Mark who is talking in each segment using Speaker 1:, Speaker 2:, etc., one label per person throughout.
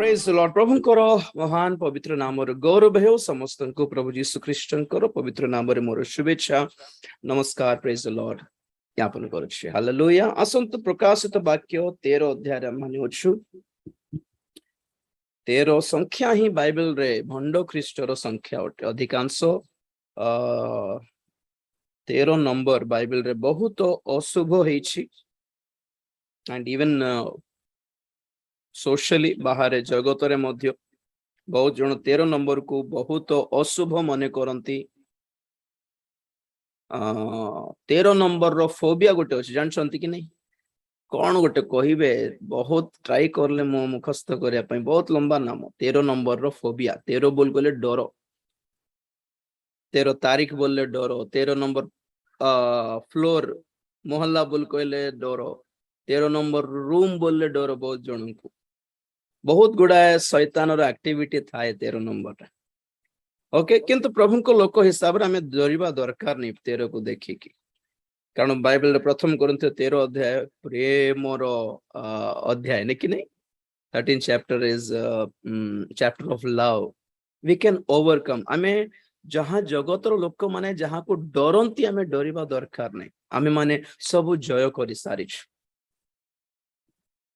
Speaker 1: Praise the Lord. प्रभुंकर महान पवित्र नाम गौरव हेउ समस्त को प्रभु जीशु ख्रीष्टंकर पवित्र नाम मोर शुभेच्छा नमस्कार। प्रेज द लॉर्ड ज्ञापन करुछि। हालेलुया। आसंतु प्रकाशित वाक्य 13 अध्याय माने अछु। 13 संख्या ही बाइबल रे भंड ख्रीष्टर संख्या अटे। अधिकांश 13 नंबर बाइबल रे बहुत अशुभ होईछि एंड इवन सोशली बाहर जगत रे मध्य बहुत जन 13 नंबर को बहुत अशुभ मने करंती। 13 नंबर रो फोबिया गोटे अछि जानछंती कि नहीं? कौन गोटे कहिबे बहुत ट्राई करले मो मुखस्थ करिया पई बहुत लंबा नाम 13 नंबर रो फोबिया। 13 बोल गले डर, 13 तारीख बोलले डर, 13 नंबर फ्लोर मोहल्ला बोल कहले डर, 13 नंबर रूम बोलले डर। बहुत जन को बहुत गुड़ाए शैतान एक्टिविटी थाए 13 नंबर। ओके, किंतु प्रभु को लोक हिसाब रे हमें डरिबा दरकार नहीं 13 को देखिकी। कारण बाइबल रे प्रथम करंथ 13 अध्याय प्रेमर अध्याय ने कि नहीं? 13 chapter is chapter of love. We can overcome. हमें जहां जगतर लोक माने जहां को डरंती हमें डरिबा दरकार नहीं। हमें माने सब जय करि सारिछ।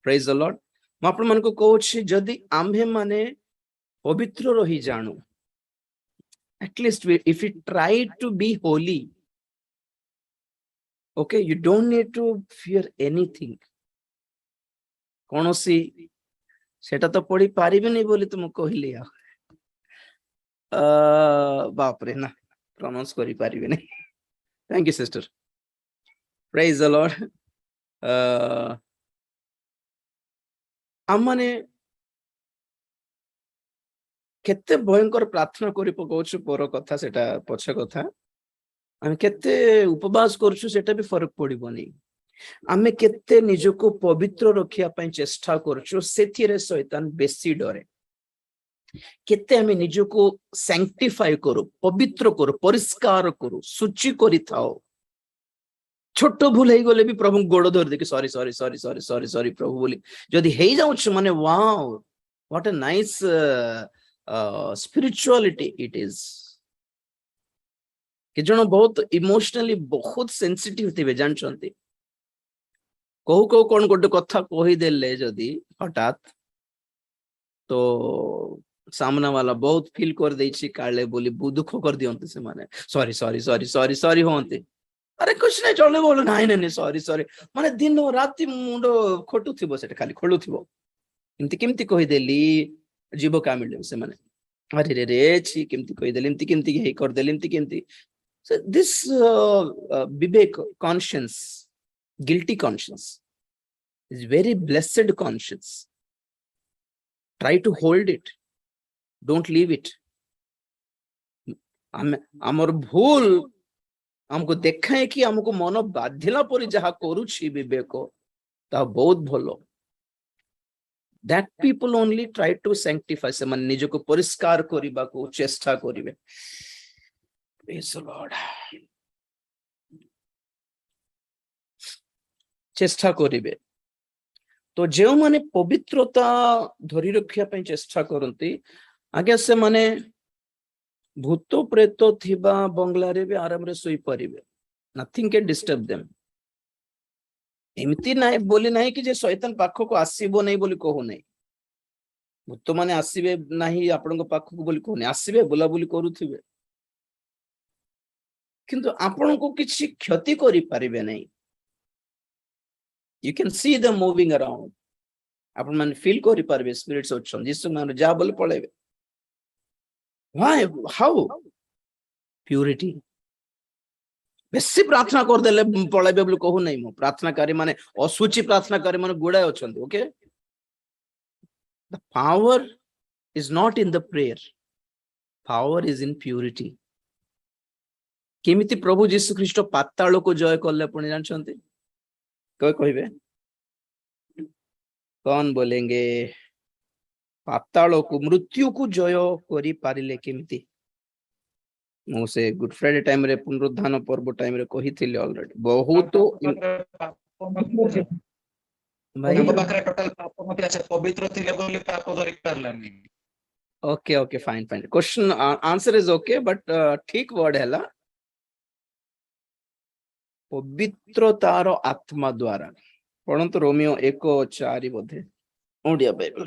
Speaker 1: Praise the Lord. मैं आपण मन को कहूछि जदि आम्भे माने पवित्र रही जानू, at least if you try to be holy, okay, you don't need to fear anything. कोनोसी सेटा तो पढ़ी पारिबे नहीं बोली तुम कहली बाप रे ना प्रोनाउंस करि पारिबे नहीं। Thank you sister. Praise the Lord. आमने केते भयंकर प्रार्थना करि पकोछु पर कथा सेटा पछ कथा। हम केते उपवास करछु सेटा भी फरक पड़िबोनी। आमे केते निजको पवित्र रखिया पई चेष्टा करछु सेथिरे शैतान बेसी डरे। केते हमें निजको सैंक्टिफाई करो, पवित्र करो, परिष्कार करो, शुचि करि थाओ। छोट भूल हे गले भी प्रभु गोड़ धर देखि sorry sorry sorry sorry sorry sorry प्रभु बोली जदि हे जाउछ माने wow what a nice spirituality it is. कि जण बहुत इमोशनली बहुत सेंसिटिव थिबे जानछंती। कहू कहू कौन गोटे कथा कही देले जदि हठात तो सामना वाला बहुत फील कर देछि काले बोली दुख कर दियंते से माने sorry sorry sorry sorry sorry होंते। अरे कुछ नहीं चले बोलो नहीं नहीं सॉरी सॉरी माने दिन राति मुंडो खोटू थिबो सेटा खाली खोलू थिबो। इमति केमति कहि देली जीव का मिले से माने अरे रे रे छी केमति कहि देली इमति केमति हे कर देली इमति केमति। सो दिस विवेक conscious guilty conscious is very blessed conscience. Try to hold it, don't leave it. हमर भूल हमको देखाए कि हमको मन बाधिला परि जहा करूछि विवेक ता बहुत भलो। that people only try to sanctify से मन निज को परिष्कार करिबा को चेष्टा करिवे। praise the lord। चेष्टा करिवे तो जो माने पवित्रता धरी रखिया पई चेष्टा करंती आगे से माने भूत प्रेत थिबा बंगला रे भी आराम रे सोई परिबे। Nothing can disturb them. एमती नाही बोली नाही कि जे शैतान पाखो को आसीबो नहीं बोली कहू नहीं। भूत माने आसीबे नाही आपन को पाखो को बोली कहू नहीं। आसीबे बुला बुली करूथिबे किंतु आपन को किछि क्षति करि परिबे नहीं। You can see them moving around. अपन मन फील करि परबे स्पिरिट्स ओछन जिसु मान जा बोले पळेबे। Why? How? Purity. बेसी प्रार्थना कर देले पळेबे बोली कहू नहीं। मो प्रार्थनाकारी माने असुचि प्रार्थनाकारी माने गुडा ओछन। Okay, the power is not in the prayer, power is in purity. केमिति प्रभु यीशु ख्रीष्ट पाताल को जय करले पुणी जानछंती? कोई कहिबे कौन बोलेंगे? पाताल को मृत्यु को जय करि पारिले केमिति? मो से गुड फ्राइडे टाइम रे पुनरुत्थान पर्व टाइम रे कहिथिले ऑलरेडी बहुत ଭାଇ
Speaker 2: ତାଙ୍କ ପାଖରେ ଟୋଟାଲ ପାପ ନଥିଲା, ସେ ପବିତ୍ର ଥିଲେ ବୋଲି ପାପ ଧରି ପାରିଲାନି।
Speaker 1: Okay okay fine fine question answer is okay but ठीक वर्ड है पवित्रतार आत्मा द्वारा पढ़ंतु रोमियो 1:4 बोधे ओडिया बाइबल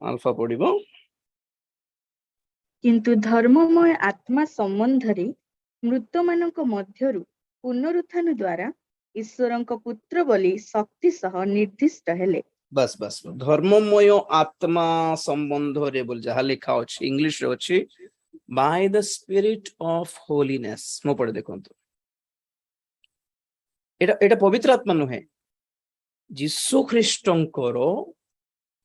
Speaker 1: अल्फा पढ़िबो।
Speaker 3: किंतु धर्ममय आत्मा संबंधरे मृतमानक मध्यरु पुनरुत्थान द्वारा ईश्वरंक पुत्र बोली शक्ति सह निर्दिष्ट हेले।
Speaker 1: बस बस धर्ममय आत्मा संबंध रे बोल जहा लिखा अछि इंग्लिश रे अछि by the spirit of holiness. मो पढ़े देखंतु एटा पवित्र आत्मा नुहे, यीशु ख्रीष्टंकर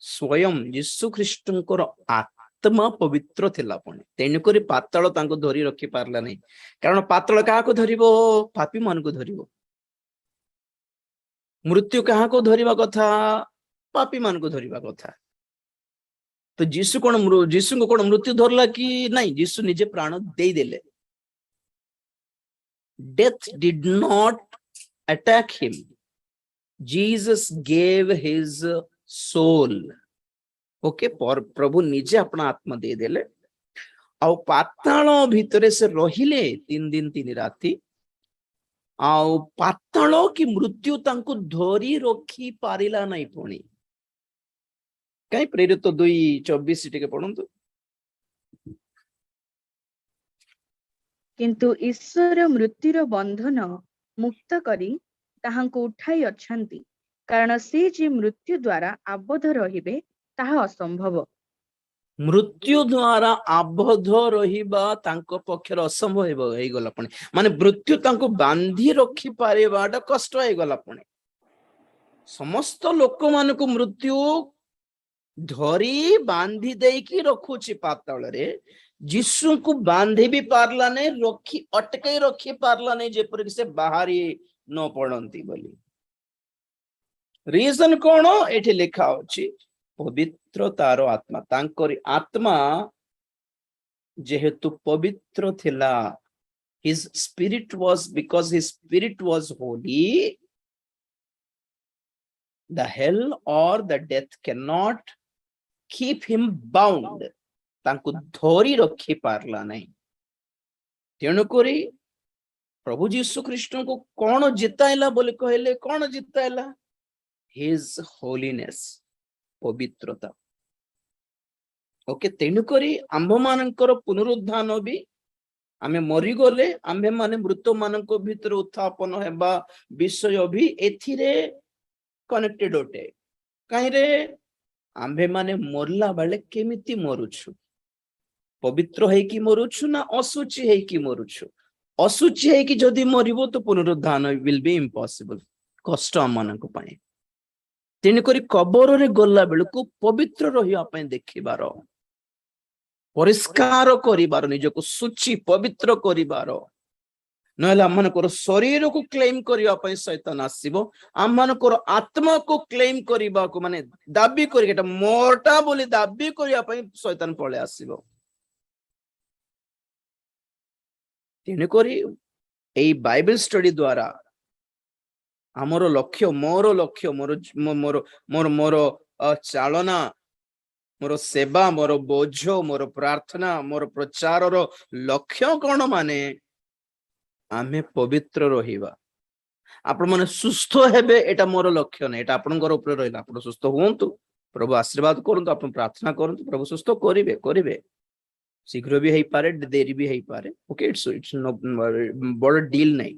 Speaker 1: स्वयं यीशु ख्रीष्टंकर आत्मा पवित्र थिला पुणी तेणुकरी पाताल तांको धरी रखी पारला नहीं, कारण पाताल काहाको धरिबो? पापी मान को धरिबो। मृत्यु काहाको धरिबा कथा? पापी मान को धरिबा कथा। तो यीशु को कोन मृत्यु धरला कि नहीं? यीशु निजे प्राण दे देले। Death did not attack him, Jesus gave his soul. Okay प्रभु निजे अपना आत्मा दे देले आउ पाताल भितरे से रहिले 3 दिन 3 राति आउ पाताल की मृत्यु तांको धरी रखी पारिला नहीं पुणी। कहीं प्रेरित 2:24 टिके पढ़ंतु।
Speaker 3: किंतु ईश्वर मृत्युर बंधन मुक्त करी ताहांको उठाई अछंती, कारण से जे मृत्यु द्वारा आबद्ध रहिबे ताहा असंभव।
Speaker 1: मृत्यु द्वारा आबद्ध रहिबा तांको पक्षर असंभव हो गला पुणी, माने मृत्यु तांको बांधी रखी पारिबाटा कष्ट हो गला पुणी। समस्त लोक मान को मृत्यु धरी बांधी देकी रखुची पाताल रे, यीशु को बांधी भी पारला नहीं, रखी अटके रखी पारला नहीं जेपर से बाहरी न पड़ंती बोली। रीजन कौन एठी लिखा अछि? पवित्र तारो आत्मा, तांकरी आत्मा जेहेतु पवित्र थिला, his spirit was, because his spirit was holy, the hell or the death cannot keep him bound, तांको धरी रखी पारला नहीं। तेणुकरी प्रभु यीशु ख्रीष्ट को कौन जिताइला बोले कहले? कौन जिताइला? हिज होलीनेस, पवित्रता। ओके तेणुकरी आंभ मानकर पुनरुद्धान भी आमे मरी गले, आंभे माने मृत मानक भितर उत्थापन हेबा विषय भी एथिरे कनेक्टेड होटे। कहीं रे आंभे माने मरला बेले केमिति मरुछु? पवित्र है कि मरुछु ना असुचि है कि मरुछु? असुचि है कि जदि मरिबो तो पुनरुद्धान विल बी इम्पॉसिबल, कष्ट आम मानक पई। तेणुकरी कबर रे गला बेलକୁ पवित्र रहिया पई देखिबार, परिष्कार करिबार, निजको सुचि पवित्र करिबार, नहले आम मानकर शरीर को क्लेम करिया पई शैतान आसीबो। आम मानकर आत्मा को क्लेम करिबा को माने दाबी करि एटा मोरटा बोली दाबी करिया पई शैतान पळे आसीबो। तेणुकरी एई बाइबल स्टडी द्वारा आमर लक्ष्य, मोर लक्ष्य, मोर मोर मोर मोर चालना, मोर सेवा, मोर बोझ, मोर प्रार्थना, मोर प्रचार लक्ष्य कौन? माने आमे पवित्र रहिबा। आपण माने सुस्थ हेबे एटा मोर लक्ष्य नै, एटा आपनकर ऊपर रहिला। आपण सुस्थ होंतु, प्रभु आशीर्वाद करंतु, आपण प्रार्थना करंतु, प्रभु सुस्थ करिवे करिवे। शीघ्र भी हेई पारे, देरी भी हेई पारे। ओके इट्स नो बड़ डील नै।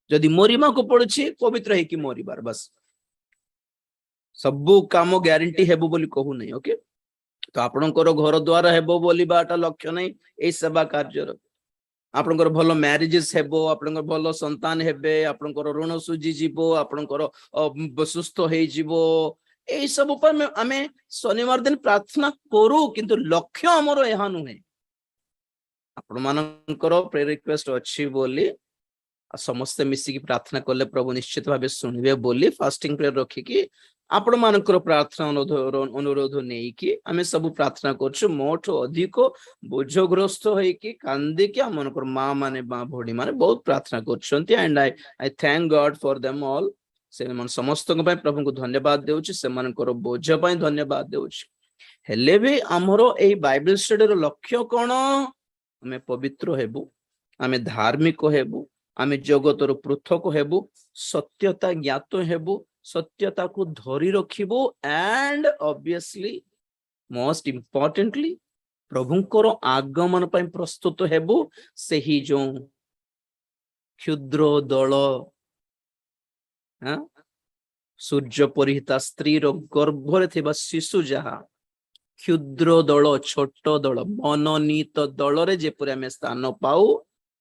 Speaker 1: जदि मरिमा को पड़ुछि पवित्र है कि मरिबार, बस सबु काम ग्यारंटी हेबो बोली कहू नै। ओके तो आपनकर घर द्वार हेबो बोली बाटा लक्ष्य नै। ए सेवा कार्य आपनकर भलो मैरिजेस हेबो, आपनकर भलो संतान हेबे, आपनकर ऋण सुझी जीवो, आपनकर सुस्थ हेई जीवो, ए सब पर आमे शनिवार दिन प्रार्थना करू, किंतु लक्ष्य हमरो एहा नुहे। आपण मानकर प्रे रिक्वेस्ट अछि बोली समस्त मिसिकी प्रार्थना कले प्रभु निश्चित भाव शुणवे बोली फास्टिंग प्रेयर रखिकी आपण मानकर प्रार्थना अनुरोध नहीं कि आमे सब प्रार्थना करछु। मोठ अधिक बोझग्रस्त होइकी कांदिकी हम मानकर माँ माने माँ भोड़ी माने बहुत प्रार्थना करछंती, and I thank God for them all. से समस्त प्रभु को धन्यवाद देउछि सेमानकर बोझ पई धन्यवाद देउछि हेले भी हमरो एई बाइबल स्टडी रो लक्ष्य कोन आमे पवित्र हेबु आमे धार्मिक हेबु आमे जगतर पृथक हेबु सत्यता ज्ञात हेबु सत्यता को धरि रखिबु एंड ऑब्वियसली मोस्ट इंपोर्टेंटली प्रभुंकर आगमन पई प्रस्तुत हेबु सेही जो क्षुद्र दल सूर्य परिहिता स्त्री रो गर्भरे थिबा शिशु जहा क्षुद्र दल छोट दल मनोनीत दल रे जेपरि आमे स्थान पाऊ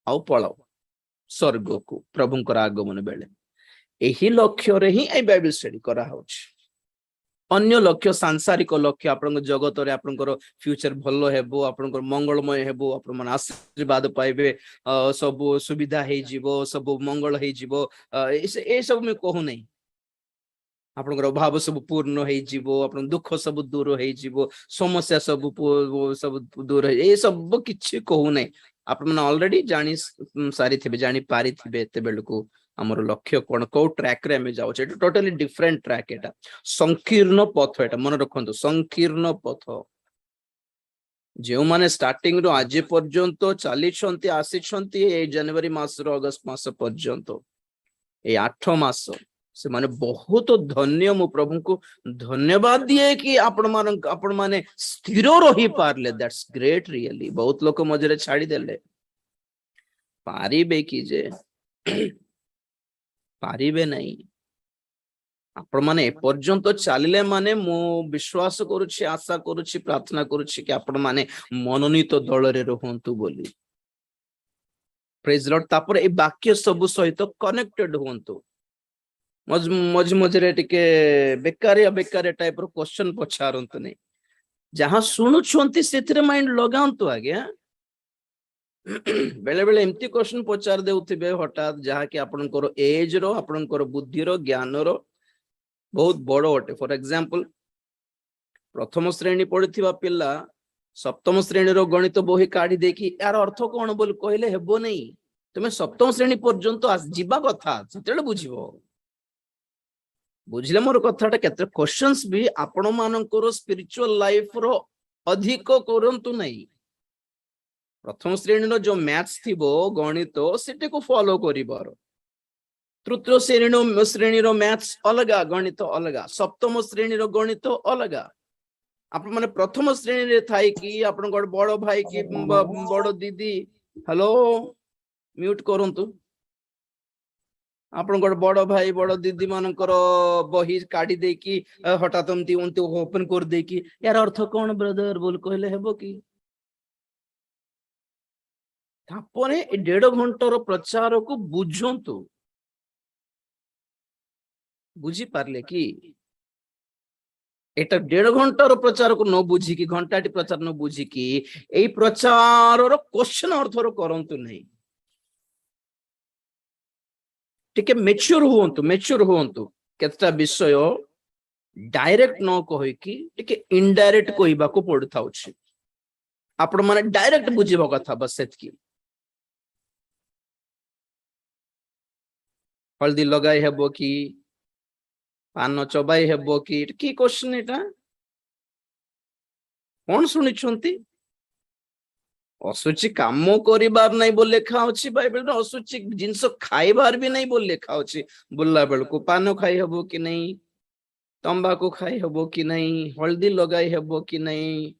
Speaker 1: आउ पळाऊ स्वर्ग को प्रभुंकर आगमन बेले एही लक्ष्य रे ही ए बाइबल स्टडी करा होछ अन्य लक्ष्य सांसारिक लक्ष्य आपन जगत रे आपनकर फ्यूचर भलो हेबो आपनकर मंगलमय हेबो आपन मन आशीर्वाद पाइबे सब सुविधा हे जीवो सब मंगल हे जीवो ए सब में कहू नहीं आपनकर अभाव सब पूर्ण हे जीवो आपन दुख सब दूर हे जीवो समस्या सब दूर हे ए सब किछि कहू नहीं आपन मन ऑलरेडी जानि सारी थिबे जानि पारि थिबे एते बेलको हमर लक्ष्य कोन को ट्रैक रे हमें जाउ एटा टोटली डिफरेंट ट्रैक एटा संकीर्ण पथ एटा मन रखंतु संकीर्ण पथ जे माने स्टार्टिंग रो आज पर्यंत चली छंती आसी छंती ए जनवरी मास रो अगस्त मास पर्यंत ए 8 मास से माने बहुत धन्य मु प्रभु को धन्यवाद दिए कि आपण माने स्थिर रही पारले दैट्स ग्रेट रियली बहुत लोक मजरे छाड़ी देले पारिबे कि जे पारिबे नहीं आपण माने ए पर्यंत चलिले माने मु विश्वास करूछि आशा करूछि प्रार्थना करूछि कि आपण माने मनोनीत दल रे रहंतु बोली प्रेज लॉर्ड तापर ए वाक्य सब सहित कनेक्टेड होंतु मज मजरे टिके बेकारिया टाइप रो क्वेश्चन पछारंतु नहीं जहां सुनुछंती सेथिरे माइंड लगांतु आगे बेले बेले एमती क्वेश्चन पचार देउथिबे हठात जहा कि आपनकर एज रो आपनकर बुद्धि रो ज्ञान रो बहुत बड़ो अटे फॉर एग्जांपल प्रथम श्रेणी पढ़िथिबा पिल्ला सप्तम श्रेणी रो गणित बही काढी देखि यार अर्थ कोन बोल कहले हेबो नहीं तुमे सप्तम श्रेणी पर्यंत जीवा कथा सेतेले बुझिबो बुझले मोर कथाटा केते क्वेश्चंस भी आपण मानकर स्पिरिचुअल लाइफ रो अधिक करंतु नहीं प्रथम श्रेणी रो जो मैथ्स थिबो गणित सेटे को फॉलो करिबार तृतीय श्रेणी रो मैथ्स अलगा गणित अलगा सप्तम श्रेणी रो गणित अलगा आपण माने प्रथम श्रेणी रे थाई कि आपण बड़ भाई कि बड़ दीदी हेलो म्यूट करंतु आपण बड़ भाई बड़ दीदी मानकर बही काढी दे कि हठात एमती ओपन कर दे कि यार अर्थ कौन ब्रदर बोल कहले हेबो कि तापरे 1.5 घंटार प्रचार को बुझंतु बुझी पारले कि एटा 1.5 घंटार प्रचार को न बुझी कि घंटाटी प्रचार न बुझी कि एई प्रचार रो क्वेश्चन अर्थ रो करंतु नहीं टिके मेच्योर होंतु केतटा विषय डायरेक्ट न कहि कि टिके इनडायरेक्ट कहबा को पड़ता अछि आपण माने डायरेक्ट बुझिबा कथा बस सेतकी हल्दी लगाई हेबो कि पान चबाई हेबो कि की क्वेश्चन एटा कोन सुनि छंती असुचि काम करिबार नहीं बोल लेखा अछि बाइबल रे असुचि जिंस खाइबार भी नहीं बोल लेखा अछि बुल्ला बेल को पान खाई हबो कि नहीं तंबाकू खाई हबो कि नहीं हल्दी लगाई हबो कि नहीं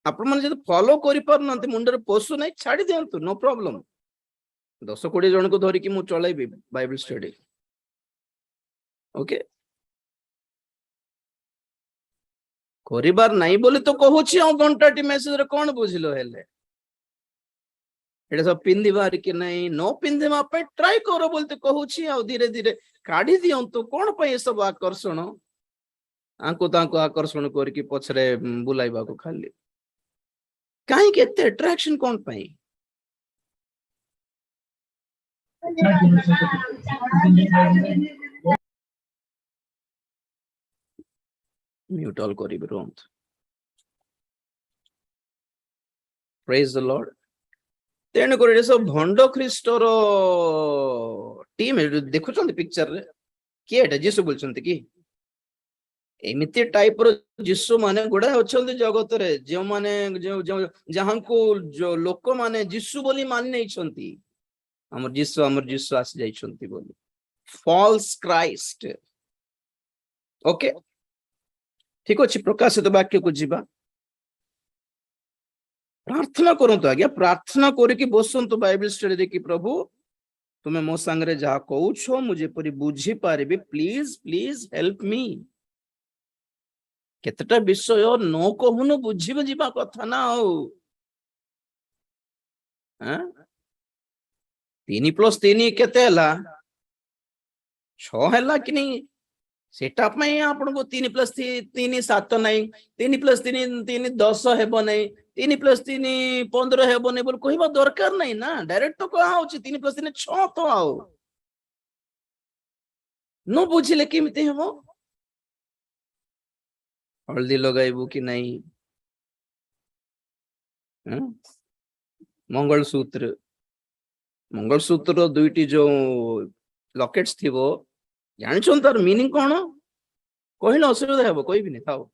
Speaker 1: आपण मन जे फॉलो करि पार नते मुंडर पोसु नहीं छाड़ी दियंतु नो प्रॉब्लम 10-20 जन को धरि कि मु चलाइबे बाइबल स्टडी ओके करिबार नहीं बोले तो कहूची आ घंटाटी मेसेज रे कोन बुझिलो हेले एटा सब पिंदिबार कि नहीं नो पिंदिबा पे ट्राई करो बोलते कहूची आ धीरे धीरे काढी दियंतु कोन पय सब आकर्षण आंको तांको आकर्षण करके पछरे बुलाइबा को खाली काहे के एते अट्रैक्शन कोन पय म्यूट ऑल करी रोंत प्रेज द लॉर्ड तेन करे सब भंड ख्रीष्टर टीम देखुछन्ति पिक्चर रे किए एटा जीसु बोलछन्ति कि एमिति टाइप रो जीसु माने गुडा अछन्ति जगत रे जे माने जो जहां को जो लोक माने जीसु बोली मान नै छन्ति हमर जीसु आस जाई छन्ति बोली फॉल्स क्राइस्ट ओके ठीक अछि प्रकाशित वाक्य को जीवा प्रार्थना करंतु आज्ञा प्रार्थना करिकि बसंतु बाइबल स्टडी देखि प्रभु तुमे मो संगरे जहा कहूछो मुझे परि बुझी पारिबे प्लीज प्लीज हेल्प मी केतटा विषय न कहून बुझिबे जीवा कथा ना हो 3+3 केते हला 6 हला कि नहीं सेटा पई आपन को 3+3 7 नहीं 3+3 10 हेबो नहीं 3+3 15 हेबो नहीं बोल कहबा दरकार नहीं ना डायरेक्ट तो कहा होची 3+3 6 तो आओ न बुझिले केमिते हेबो हल्दी लगाइबो कि नहीं मंगलसूत्र दुईटी जो लकेट्स थिबो जानिछन तार मीनिंग कोन कहले असुविधा हेबो कोई भी नहीं थाओ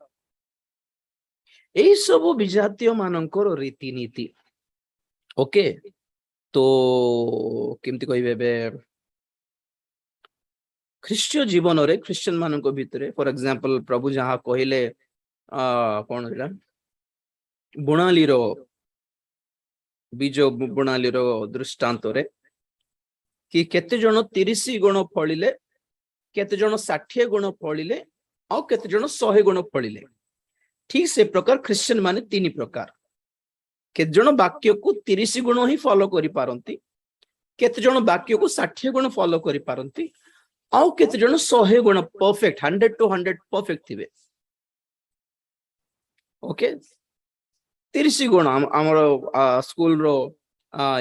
Speaker 1: एई सब विजातीय मानकर रीतिनीति ओके तो केमती कहबे बे ख्रिस्टीय जीवन रे क्रिश्चियन मानक भितरे फॉर एग्जांपल प्रभु जहां कहले कोन होला बुणाली रो बीज बुणाली रो दृष्टांत रे कि केते जण 30 गुण फळिले केते जण 60 गुण फळिले और केते जण 100 गुण फळिले ठीक से प्रकार क्रिश्चियन माने 3 प्रकार केते जण वाक्य को 30 गुण ही फॉलो करि पारंती केते जण वाक्य को 60 गुण फॉलो करि पारंती और केते जण 100 गुण परफेक्ट 100 to 100 परफेक्ट थिबे ओके 30 गुण हमर स्कूल रो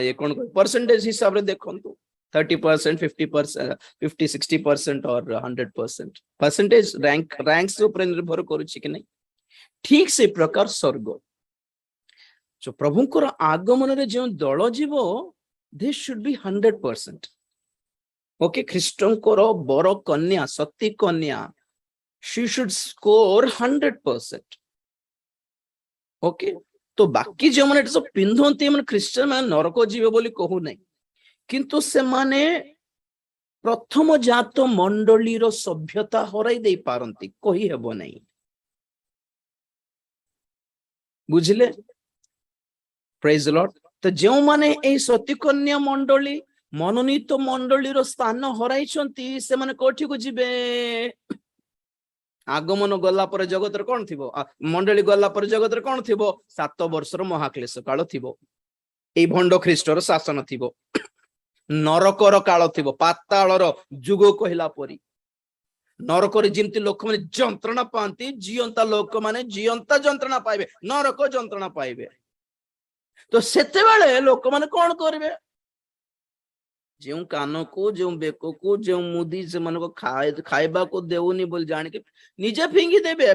Speaker 1: ये कोन परसेंटेज हिसाब रे देखंतु 30%, 50%, 50-60% और 100% परसेंटेज रैंक्स ऊपर निर्भर करुछि कि नहीं ठीक से प्रकार स्वर्ग जो प्रभुंकर आगमन रे जो दल जीवो दिस शुड बी 100% ओके ख्रीष्टंकर बर कन्या सती कन्या शी शुड स्कोर 100% ओके तो बाकी जो माने सब पिंधंती माने क्रिश्चियन माने नरक जीवे बोली कहू नहीं किंतु से माने प्रथम जात मंडली रो सभ्यता हराई दे पारंती कही हेबो नहीं बुझले प्रेज द लॉर्ड तो जो माने ए सती कन्या मंडली मनोनीत मंडली रो स्थान हराई छंती से माने कोठी को जिबे आगमन गला पर जगत रे कोन थिबो मंडली गला पर जगत रे कोन थिबो 7 वर्ष रो महाक्लेश काल थिबो ए भंड ख्रीष्टर शासन थिबो नरकर काल थिबो पाताळर जुग कहला परी नरकर जिमती लोक माने जंत्रणा पांती जियंता लोक माने जियंता जंत्रणा पाइबे नरक जंत्रणा पाइबे तो सेते बेले लोक माने कोन करबे जो कान को जो बेको को जो मुदी से मन को खाइबा को देउनी बोल जान के निजे फिंगी देबे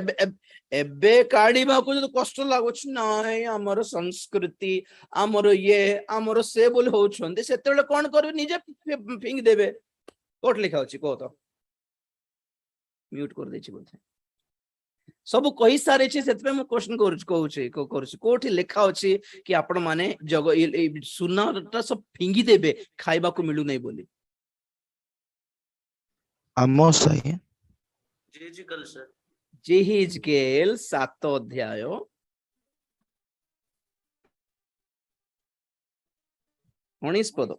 Speaker 1: एबे काढीबा को जो कष्ट लागुछ नाही हमर संस्कृति हमर ये हमर से बोल होछंदे सेतेले कोन करबे निजे फिंगी देबे कोट लिखा होची को तो म्यूट कर देछि बोलते सब कहि सारे छी सेतबे म क्वेश्चन करूछि कोठी लिखा होछि कि आपण माने जग सुनाटा सब फिंगी देबे खाइबा को मिलु नहीं बोली
Speaker 4: आमोस है
Speaker 1: जेहिजकेल 7 अध्याय 19 पद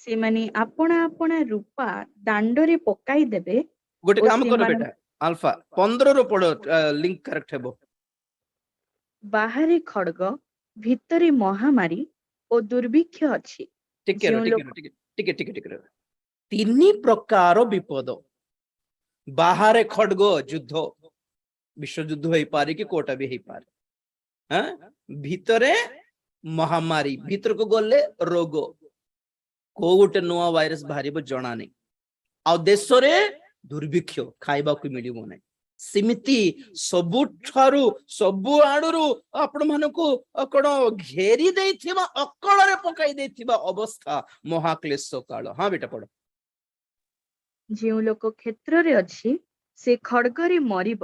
Speaker 3: से माने आपना आपना रूपा दांडरे पकाई देबे
Speaker 1: गोटे काम कर बेटा अल्फा 15 रो पढ़ो लिंक करेक्ट हेबो
Speaker 3: बाहरे खड्ग भितरे महामारी और दुर्भिक्ष अछि
Speaker 1: ठीक है 3 प्रकार विपद बाहरे खड्ग युद्ध विश्व युद्ध होई पारे कि कोटा भी होई पारे हैं भितरे महामारी भीतर को गले रोग को गोटे नुआ वायरस बाहरिबो जणा नहीं आ देश रे दुर्भिक्ष खाइबा को मिलिबो नहीं ସେମିତି ସବୁଠାରୁ ସବୁ ଆଡରୁ ଆପଣ ମାନଙ୍କୁ କଣ ଘେରି ଦେଇଥିବା ଅକଳରେ ପକାଇ ଦେଇଥିବା ଅବସ୍ଥା ମହାକ୍ଲେଶ କାଳ। ହଁ ବେଟା ପଢ।
Speaker 3: ଯେଉଁ ଲୋକ କ୍ଷେତ୍ରରେ ଅଛି ସେ ଖଡ୍ଗରେ ମରିବ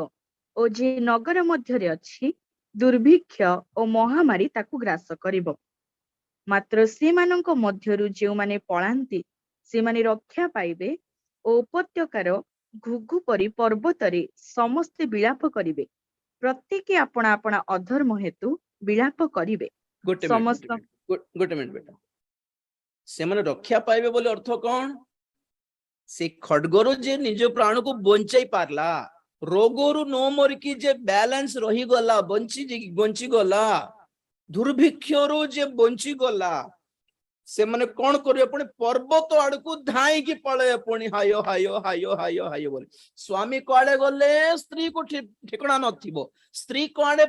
Speaker 3: ଓ ଯେ ନଗର ମଧ୍ୟରେ ଅଛି ଦୁର୍ଭିକ୍ଷ ଓ ମହାମାରୀ ତାକୁ ଗ୍ରାସ କରିବ। ମାତ୍ର ସେମାନଙ୍କ ମଧ୍ୟରୁ ଯେଉଁମାନେ ପଳାନ୍ତି ସେମାନେ ରକ୍ଷା ପାଇବେ ଓ ଉପତ୍ୟକାର ଘୁଘୁ ପରି ପର୍ବତରେ ସମସ୍ତେ ବିଳାପ କରିବେ। ପ୍ରତ୍ୟେକେ ଆପଣା ଆପଣା ଅଧର୍ମ ହେତୁ ବିଳାପ କରିବେ।
Speaker 1: ଗୋଟେ
Speaker 3: ସମସ୍ତ
Speaker 1: ମିନିଟ ବେଟା। ସେମାନେ ରକ୍ଷା ପାଇବେ ବୋଲି ଅର୍ଥ କଣ? ସେ ଖଡ୍ଗରୁ ଯେ ନିଜ ପ୍ରାଣକୁ ବଞ୍ଚାଇ ପାରିଲା, ରୋଗରୁ ନ ମରିକି ଯେ ବ୍ୟାଲେନ୍ସ ରହିଗଲା, ବଞ୍ଚିଗଲା, ଦୁର୍ଭିକ୍ଷରୁ ଯେ ବଞ୍ଚିଗଲା, ସେମାନେ କଣ କରିବେ? ପୁଣି ପର୍ବତ ଆଡକୁ ଧାଇଁକି ପଳେଇବେ ପୁଣି ହାୟ ହାୟ ହାୟ ହାୟ ହାୟ ବୋଲି। ସ୍ୱାମୀ କୁଆଡେ ଗଲେ ସ୍ତ୍ରୀକୁ ଠିକଣା ନଥିବ, ସ୍ତ୍ରୀ କୁଆଡେ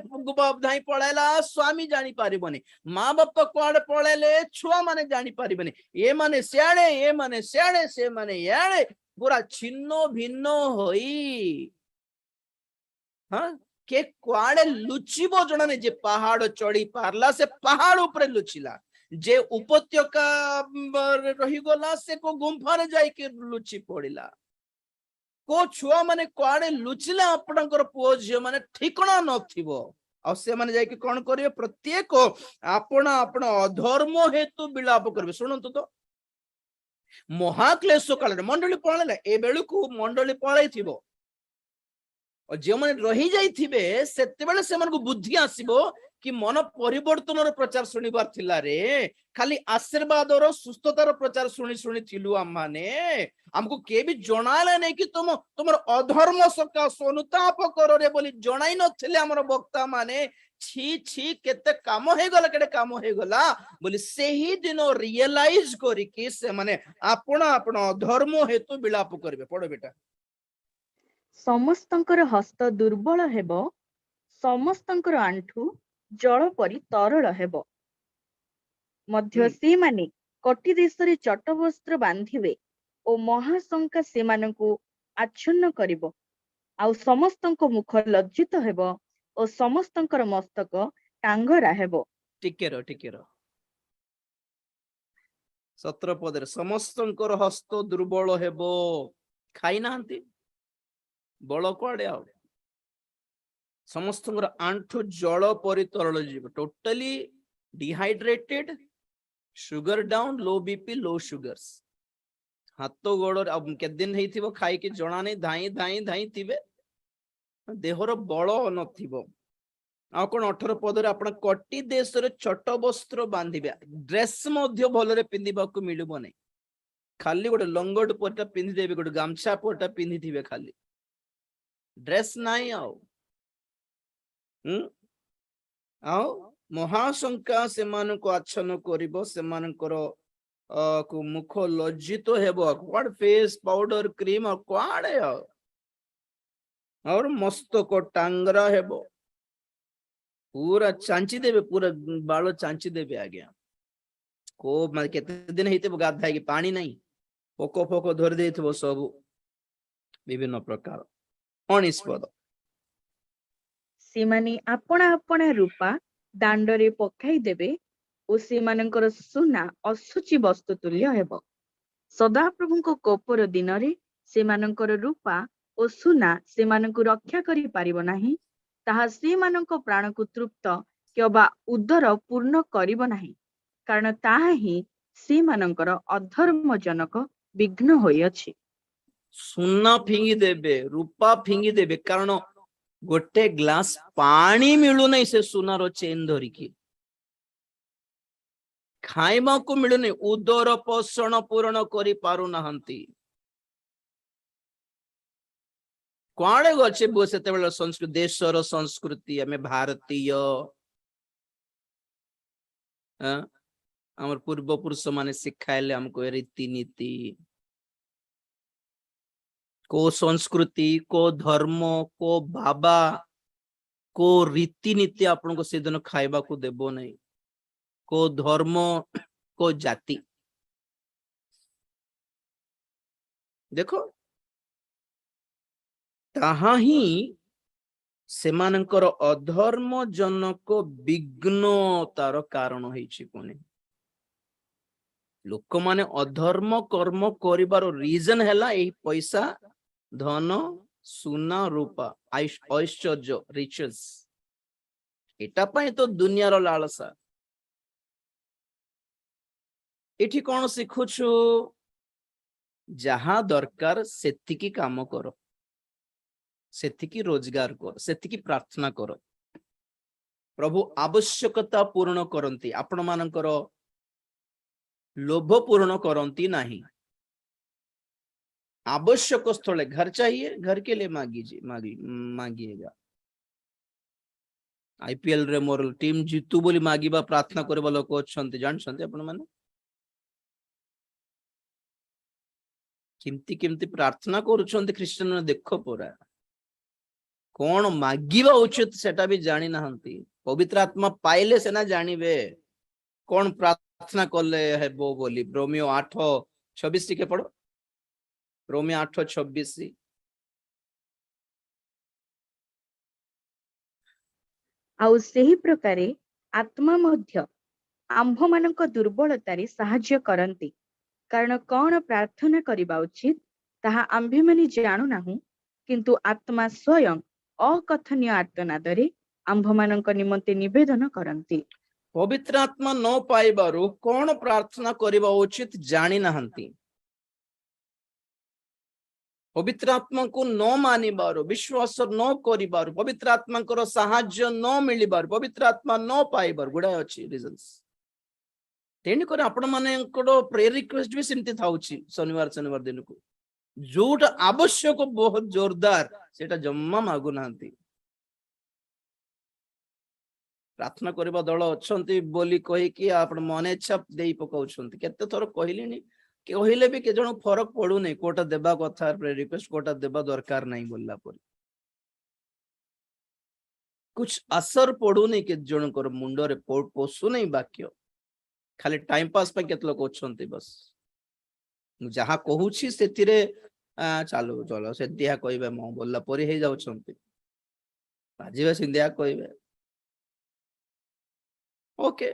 Speaker 1: ଧାଇଁ ପଳେଇଲା ସ୍ୱାମୀ ଜାଣିପାରିବନି, ମା ବାପା କୁଆଡେ ପଳେଇଲେ ଛୁଆ ମାନେ ଜାଣିପାରିବେନି, ଏମାନେ ସିଆଡେ ଏମାନେ ସିଆଡେ ସେମାନେ ଇଆଡେ, ପୁରା ଛିନ୍ନ ଭିନ୍ନ ହୋଇ କେ କୁଆଡେ ଲୁଚିବ ଜଣା ନାହିଁ। ଯେ ପାହାଡ ଚଢି ପାରିଲା ସେ ପାହାଡ ଉପରେ ଲୁଚିଲା, ଯେ ଉପତ୍ୟକା ରହିଗଲା ସେ କୋ ଗୁମ୍ଫାରେ ଯାଇକି ଲୁଚି ପଡିଲା। କୋ ଛୁଆ ମାନେ କୁଆଡେ ଲୁଚିଲେ ଆପଣଙ୍କର ପୁଅ ଝିଅ ମାନେ ଠିକଣା ନଥିବ। ଆଉ ସେମାନେ ଯାଇକି କଣ କରିବେ? ପ୍ରତ୍ୟେକ ଆପଣ ଅଧର୍ମ ହେତୁ ବିଳାପ କରିବେ। ଶୁଣନ୍ତୁ ତ, ମହାକ୍ଲେଶ କାଳରେ ମଣ୍ଡଳୀ ପଳେଇଲା, ଏ ବେଳକୁ ମଣ୍ଡଳୀ ପଳେଇଥିବ। ଯେଉଁମାନେ ରହି ଯାଇଥିବେ ସେତେବେଳେ ସେମାନଙ୍କୁ ବୁଦ୍ଧି ଆସିବ କି ମନ ପରିବର୍ତ୍ତନର ପ୍ରଚାର ଶୁଣିବାର ଥିଲା ରେ, ଖାଲି ଆଶୀର୍ବାଦର ସୁସ୍ଥତାର ପ୍ରଚାର ଶୁଣିଥିଲୁ ଆମମାନେ, ଆମକୁ କିଏ ବି ଜଣାଇଲା ନାହିଁ କି ତୁମର ଅଧର୍ମ ସକାଶ ଅନୁତାପ କରରେ ବୋଲି ଜଣାଇ ନଥିଲେ ଆମର ବକ୍ତା ମାନେ। ଛି ଛି କେତେ କାମ ହେଇଗଲା ବୋଲି ସେହି ଦିନ ରିଏଲାଇଜ କରିକି ସେମାନେ ଆପଣ ଅଧର୍ମ ହେତୁ ବିଳାପ କରିବେ। ପଢ ବେଟା।
Speaker 3: ସମସ୍ତଙ୍କର ହସ୍ତ ଦୁର୍ବଳ ହେବ, ସମସ୍ତଙ୍କର ଆଣ୍ଠୁ ଜଳ ପରି ତରଳ ହେବ। ମଧ୍ୟ ସେମାନେ କଟି ଦେଶରେ ଚଟବସ୍ତ୍ର ବାନ୍ଧିବେ ଓ ମହାଶଙ୍କା ସେମାନଙ୍କୁ ଆଚ୍ଛନ୍ନ କରିବ। ଆଉ ସମସ୍ତଙ୍କ ମୁଖ ଲଜ୍ଜିତ ହେବ ଓ ସମସ୍ତଙ୍କର ମସ୍ତକ ଟାଙ୍ଗରା ହେବ।
Speaker 1: ଟିକେ ର 17 ପଦରେ ସମସ୍ତଙ୍କର ହସ୍ତ ଦୁର୍ବଳ ହେବ। ଖାଇନାହାନ୍ତି, ବଳ କୁଆଡେ ଆଉ? ସମସ୍ତଙ୍କର ଆଣ୍ଠୁ ଜଳ ପରି ତରଳ ଯିବ, ଟୋଟାଲି ଡିହାଇଡ୍ରେଟେଡ, ସୁଗର ଡାଉନ, ଲୋ ବିପି, ଲୋ ସୁଗର୍ସ। ହାତ ଗୋଡ କେତେ ଦିନ ହେଇଥିବ ଖାଇକି ଜଣା ନାହିଁ, ଧାଇଁ ଥିବେ, ଦେହର ବଳ ନଥିବ। ଆଉ କଣ 18 ପଦରେ ଆପଣ କଟି ଦେଶରେ ଛୋଟ ବସ୍ତ୍ର ବାନ୍ଧିବେ। ଡ୍ରେସ ମଧ୍ୟ ଭଲରେ ପିନ୍ଧିବାକୁ ମିଳିବ ନାହିଁ, ଖାଲି ଗୋଟେ ଲଙ୍ଗଟ ପଟା ପିନ୍ଧିଦେବେ, ଗୋଟେ ଗାମଛା ପଟା ପିନ୍ଧିଥିବେ, ଖାଲି ଡ୍ରେସ ନାହିଁ ଆଉ ମହାଶଙ୍କା ସେମାନଙ୍କୁ ଆଚ୍ଛନ୍ନ କରିବ, ସେମାନଙ୍କର ମୁଖ ଲଜ୍ଜିତ ହେବ। କୁଆଡେ ଫେସ୍ ପାଉଡର କ୍ରିମ ଆଉ କୁଆଡେ ଆଉ ମସ୍ତକ ଟାଙ୍ଗରା ହେବ, ପୁରା ଚାଞ୍ଚି ଦେବେ, ପୁରା ବାଳ ଚାଞ୍ଚି ଦେବେ। ଆଜ୍ଞା କେତେ ଦିନ ହେଇଥିବ ଗାଧାଇକି, ପାଣି ନାହିଁ, ପୋକ ଧରି ଦେଇଥିବ ସବୁ ବିଭିନ୍ନ ପ୍ରକାର। 19 ପଦ
Speaker 3: ସେମାନେ ଆପଣା ରୂପା ଦାଣ୍ଡରେ ପକାଇ ଦେବେ ଓ ସେମାନଙ୍କର ସୁନା ଅଶୁଚି ବସ୍ତୁ ତୁଲ୍ୟ ହେବ। ସଦାପ୍ରଭୁଙ୍କ କୋପର ଦିନରେ ସେମାନଙ୍କର ରୂପା ଓ ସୁନା ସେମାନଙ୍କୁ ରକ୍ଷା କରିପାରିବ ନାହିଁ। ତାହା ସେମାନଙ୍କ ପ୍ରାଣକୁ ତୃପ୍ତ କିମ୍ବା ଉଦର ପୂର୍ଣ୍ଣ କରିବ ନାହିଁ, କାରଣ ତାହା ହିଁ ସେମାନଙ୍କର ଅଧର୍ମଜନକ ବିଘ୍ନ ହୋଇଅଛି।
Speaker 1: ସୁନା ଫିଙ୍ଗି ଦେବେ, ରୂପା ଫିଙ୍ଗି ଦେବେ, କାରଣ ଗୋଟେ ଗ୍ଲାସ ପାଣି ମିଳୁନାହିଁ ସେ ସୁନାର ଚେନ୍ ଧରିକି। ଖାଇବାକୁ ମିଳୁନି, ଉଦର ପୋଷଣ ପୂରଣ କରି ପାରୁନାହାନ୍ତି। କୁଆଡେ ଅଛି ସେତେବେଳେ ସଂସ୍କୃତି, ଦେଶର ସଂସ୍କୃତି, ଆମେ ଭାରତୀୟ, ଆମର ପୂର୍ବ ପୁରୁଷ ମାନେ ଶିଖାଇଲେ ଆମକୁ ରୀତିନୀତି, କୋ ସଂସ୍କୃତି, କୋ ଧର୍ମ, କୋ ବାବା, କୋ ରୀତିନୀତି ଆପଣଙ୍କୁ ସେଦିନ ଖାଇବାକୁ ଦେବ ନାହିଁ, କୋ ଧର୍ମ, କୋ ଜାତି। ଦେଖ, ତାହା ହିଁ ସେମାନଙ୍କର ଅଧର୍ମ ଜନକ ବିଘ୍ନ ତାର କାରଣ ହେଇଛି। ପୁଣି ଲୋକମାନେ ଅଧର୍ମ କର୍ମ କରିବାର ରିଜନ ହେଲା ଏଇ ପଇସା, ଧନ, ସୁନା, ରୂପା, ଐଶ୍ୱର୍ଯ୍ୟ, ରିଚେସ୍। ଏଟା ପାଇଁ ତ ଦୁନିଆର ଲାଳସା। ଏଠି କଣ ଶିଖୁଛୁ? ଯାହା ଦରକାର ସେତିକି କାମ କର, ସେତିକି ରୋଜଗାର କର, ସେତିକି ପ୍ରାର୍ଥନା କର। ପ୍ରଭୁ ଆବଶ୍ୟକତା ପୂରଣ କରନ୍ତି, ଆପଣ ମାନଙ୍କର ଲୋଭ ପୂରଣ କରନ୍ତି ନାହିଁ। आवश्यक स्थले घर चाहिए, घर के लिए मांगिएगा। आईपीएल रे मोर टीम जीतू बोली मागिबा प्रार्थना करबा लोक अछंती, जानछंती आपण माने? किमती प्रार्थना करूछंती ख्रिस्टियन ने, देखो पूरा कौन मागिबा उचित सेटा भी जानी नाहंती। पवित्र आत्मा पाइले सेना जानिबे कौन प्रार्थना करले हेबो बोली। रोमियो 8:26 टिके पढ़ो, रोमियो 8:26।
Speaker 3: ଆଉ ସେହି ପ୍ରକାରେ ଆତ୍ମା ମଧ୍ୟ ଆମ୍ଭମାନଙ୍କ ଦୁର୍ବଳତାରେ ସାହାଯ୍ୟ କରନ୍ତି, କାରଣ କଣ ପ୍ରାର୍ଥନା କରିବା ଉଚିତ ତାହା ଆମ୍ଭେମାନେ ଜାଣୁନାହୁଁ, କିନ୍ତୁ ଆତ୍ମା ସ୍ୱୟଂ ଅକଥନୀୟ ଆର୍ତ୍ତନାଦରେ ଆମ୍ଭମାନଙ୍କ ନିମନ୍ତେ ନିବେଦନ କରନ୍ତି।
Speaker 1: पवित्र आत्मा न पाइबारु कौन प्रार्थना करबा उचित जानी नाहंती। पवित्र आत्मा को न मानिबारु, विश्वास न करिबारु, पवित्र आत्मा को साहाय्य न मिलिबारु, पवित्र आत्मा न पाइबारु गुडा अछि रीजंस। तेणी करे आपण मानेकर प्रेयर रिक्वेस्ट भी सिमती थाउची। शनिवार दिन को जोटा आवश्यक बहुत जोरदार सेटा जम्मा मागु नाहंती। प्रार्थना करबा दल अछंती बोली कहि कि आपण मने इच्छा देई पकाउछंती। केते थोर कहिलेनी, कहले भी के जण फरक पड़ू नहीं, कोटा देबा कथा प्रेयर रिक्वेस्ट कोटा देबा दरकार नहीं बोलला पर कुछ असर पड़ू नहीं। के जण कर मुंडो रे पोसु नहीं वाक्य, खाली टाइम पास पे केत लोक अछंती। बस जहा कहूची सेतिरे चालू चलो से दिया कहबे म बोलला परी हे जाउछंती, बाजीबे सिंधिया कहबे ओके।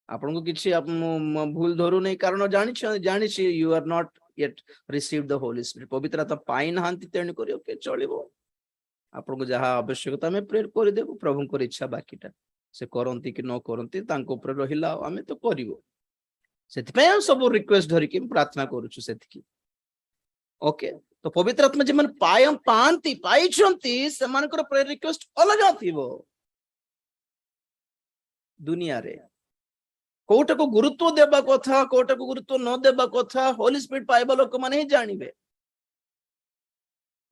Speaker 1: आपन को किछि भूल धरू नहीं, कारण जानी you are not yet receive the holy spirit. पवित्र आत्मा पाई नाहंती, तेणी करी ओके चलिबो। आपन को जहा आवश्यकता में प्रेयर कर देबो। प्रभु को इच्छा बाकीटा से करंती कि न करंती तांको ऊपर रहिला, आमे तो करिवो। सेति पे हम सब रिक्वेस्ट धरि कि प्रार्थना करूछु सेति ओके। तो पवित्र आत्मा जे मन पांती पाइछंती सेमानकर प्रेयर रिक्वेस्ट अलग थिबो। दुनिया रे कोटा को गुरुत्व देबा कथा, कोटा को गुरुत्व न देबा कथा होली स्पिरिट पाइबा लोक माने ही जानिबे।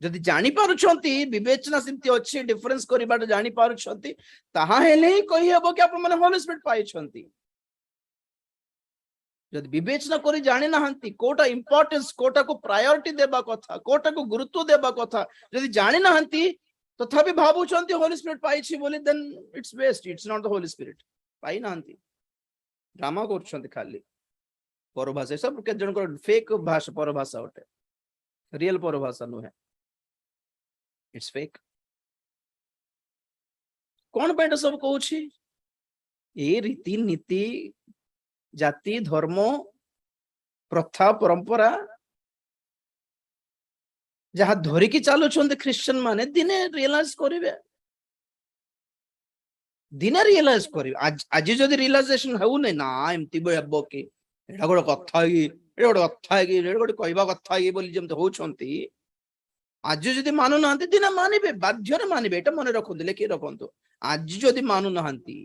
Speaker 1: जदि जानि पारुछंती, विवेचना सिमती अछि, डिफरेंस करिबाट जानि पारुछंती, ताहा हेले ही कहि हेबो कि आपण माने होली स्पिरिट पाइछंती। जदि विवेचना करी जानि नाहंती, कोटा इंपोर्टेंस, कोटा को प्रायोरिटी देबा कथा, कोटा को गुरुत्व देबा कथा जदि जानि नाहंती, तथापि भाबुछंती होली स्पिरिट पाइछि बोली, then it's waste, it's not the holy spirit. पाइ नाहंती, ड्रामा करछंती खाली परभाषा। सब के जन को फेक भाषा परभाषा होते, रियल परभाषा नुहे, इट्स फेक। कौन पे सब कहूछि? ए रीति नीति, जाति, धर्म, प्रथा, परंपरा जहा धरिकी चालुछंती ख्रिश्चियन माने, दिने रियलाइज करिवे, दिने रियलाइज करिवे। आज जदि रियलाइजेशन हेउ नै ना एमती हेबो कि एटा गोटे कथा कि, एटा गोटे कथा कि, एटा गोटे कहबा कथा कि बोली जेमते होउछंती, आज जदि मानु नाहंती दिने मानिबे, बाध्यरे मानिबे। एटा मने रखंतु, लेखि रखंतु। आज जदि मानु नाहंती,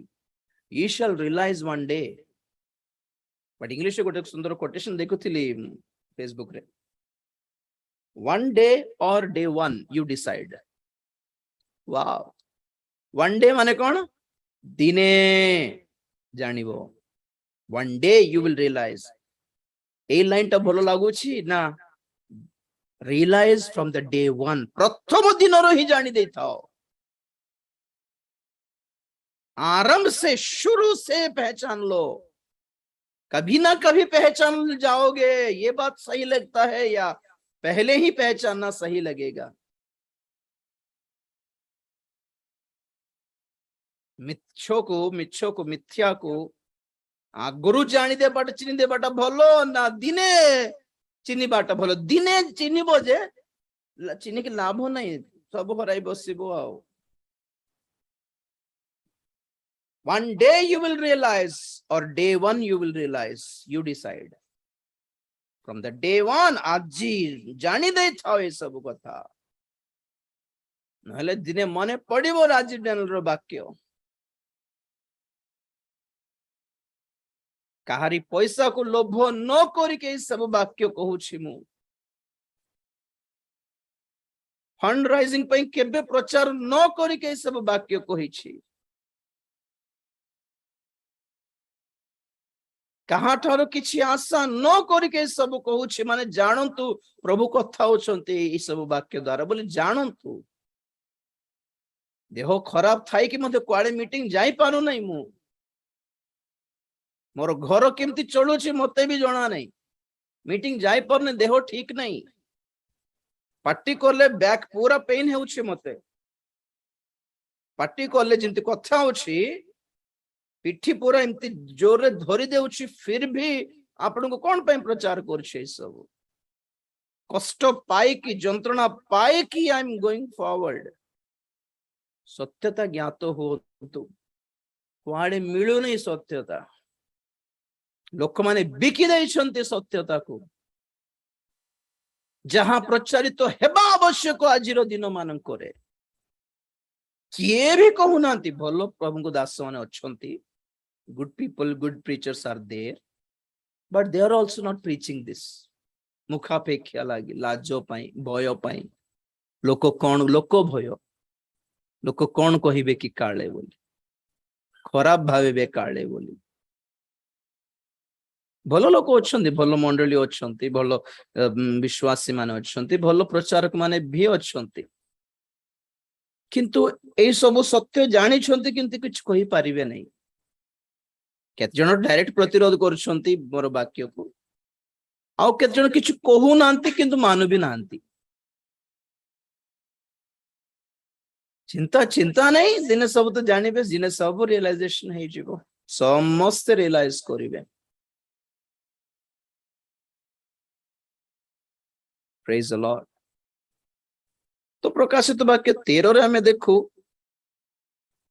Speaker 1: you shall realize one day। But English गोटे सुंदर कोटेशन देखुथिली फेसबुक रे, one day or day one you decide। Wow, one day माने कोन? दिने जानिबो, one day you will realize। ए लाइन टा भलो लागुछि ना? Realize from the day one, प्रथम दिन रो ही जानि देथाओ। आरंभ से, शुरू से पहचान लो, कभी ना कभी पहचान जाओगे। ये बात सही लगता है या पहले ही पहचानना सही लगेगा? ମିଛକୁ ମିଥ୍ୟାକୁ ଆଗରୁ ଜାଣିଦେବାଟା ଚିହ୍ନି ଦେବାଟା ଭଲ ନା ଦିନେ ଚିହ୍ନିବାଟା ଭଲ? ଦିନେ ଚିହ୍ନିବ ଯେ ଚିହ୍ନିକି ଲାଭ ନାହିଁ, ସବୁ ହରାଇ ବସିବ ଆଉ। One day you will realize, or day one you will realize, you decide. From the day one, ଆଜି ଜାଣି ଦେଇଥାଅ ଏ ସବୁ କଥା, ନହେଲେ ଦିନେ ମନେ ପଡିବ ରାଜୀବ ଡାନିଏଲର ବାକ୍ୟ। କାହାରି ପଇସାକୁ ଲୋଭ ନ କରିକି ଏ ସବୁ ବାକ୍ୟ କହୁଛି ମୁଁ। ଫଣ୍ଡ ରାଇଜିଂ ପାଇଁ କେବେ ପ୍ରଚାର ନ କରିକି ଏ ସବୁ ବାକ୍ୟ କହିଛି। କାହାଠାରୁ କିଛି ଆଶା ନ କରିକି ଏ ସବୁ କହୁଛି, ମାନେ ଜାଣନ୍ତୁ ପ୍ରଭୁ କଥା ହଉଛନ୍ତି ଏଇ ସବୁ ବାକ୍ୟ ଦ୍ଵାରା ବୋଲି ଜାଣନ୍ତୁ। ଦେହ ଖରାପ ଥାଇକି ମଧ୍ୟ କୁଆଡେ ମିଟିଂ ଯାଇପାରୁନାହିଁ ମୁଁ, ମୋର ଘର କେମିତି ଚଳୁଛି ମତେ ବି ଜଣା ନାହିଁ, ମିଟିଂ ଯାଇପାରୁନି, ଦେହ ଠିକ ନାହିଁ, ପାର୍ଟି କଲେ ବ୍ୟାକ୍ ପୁରା ପେନ୍ ହେଉଛି ମତେ, ପାର୍ଟି କଲେ ଯେମିତି କଥା ହଉଛି ପିଠି ପୁରା ଏମିତି ଜୋରରେ ଧରି ଦେଉଛି, ଫିର ବି ଆପଣଙ୍କୁ କଣ ପାଇଁ ପ୍ରଚାର କରୁଛି? ଏ ସବୁ କଷ୍ଟ ପାଇକି, ଯନ୍ତ୍ରଣା ପାଇକି ଆଇ ଏମ୍ ଗୋଇଂ ଫରୱାର୍ଡ। ସତ୍ୟତା ଜ୍ଞାତ ହୁଅନ୍ତୁ, କୁଆଡେ ମିଳୁନି ସତ୍ୟତା, ଲୋକମାନେ ବିକି ଦେଇଛନ୍ତି ସତ୍ୟତାକୁ। ଯାହା ପ୍ରଚାରିତ ହେବା ଆବଶ୍ୟକ ଆଜିର ଦିନ ମାନଙ୍କରେ କିଏ ବି କହୁନାହାନ୍ତି। ଭଲ ପ୍ରଭୁଙ୍କ ଦାସ ମାନେ ଅଛନ୍ତି, good people, good preachers are there, but they are also not preaching this. ମୁଖାପେକ୍ଷା ଲାଗି, ଲାଜ ପାଇଁ, ଭୟ ପାଇଁ, ଲୋକ ଭୟ, ଲୋକ କଣ କହିବେ କି କାଳେ ବୋଲି, ଖରାପ ଭାବିବେ କାଳେ ବୋଲି। ଭଲ ଲୋକ ଅଛନ୍ତି, ଭଲ ମଣ୍ଡଳୀ ଅଛନ୍ତି, ଭଲ ବିଶ୍ୱାସୀ ମାନେ ଅଛନ୍ତି, ଭଲ ପ୍ରଚାରକ ମାନେ ବି ଅଛନ୍ତି, କିନ୍ତୁ ଏଇ ସବୁ ସତ୍ୟ ଜାଣିଛନ୍ତି କିନ୍ତୁ କିଛି କହିପାରିବେ ନାହିଁ। କେତେ ଜଣ ଡାଇରେକ୍ଟ ପ୍ରତିରୋଧ କରୁଛନ୍ତି ମୋର ବାକ୍ୟକୁ, ଆଉ କେତେ ଜଣ କିଛି କହୁନାହାନ୍ତି କିନ୍ତୁ ମାନୁ ବି ନାହାନ୍ତି। ଚିନ୍ତା ନାହିଁ, ଦିନେ ସବୁ ତ ଜାଣିବେ, ଦିନେ ସବୁ ରିଏଲାଇଜେସନ ହେଇଯିବ, ସମସ୍ତେ ରିଏଲାଇଜ କରିବେ। Praise the Lord. ତ ପ୍ରକାଶିତ ବାକ୍ୟ 13ରେ ଆମେ ଦେଖୁ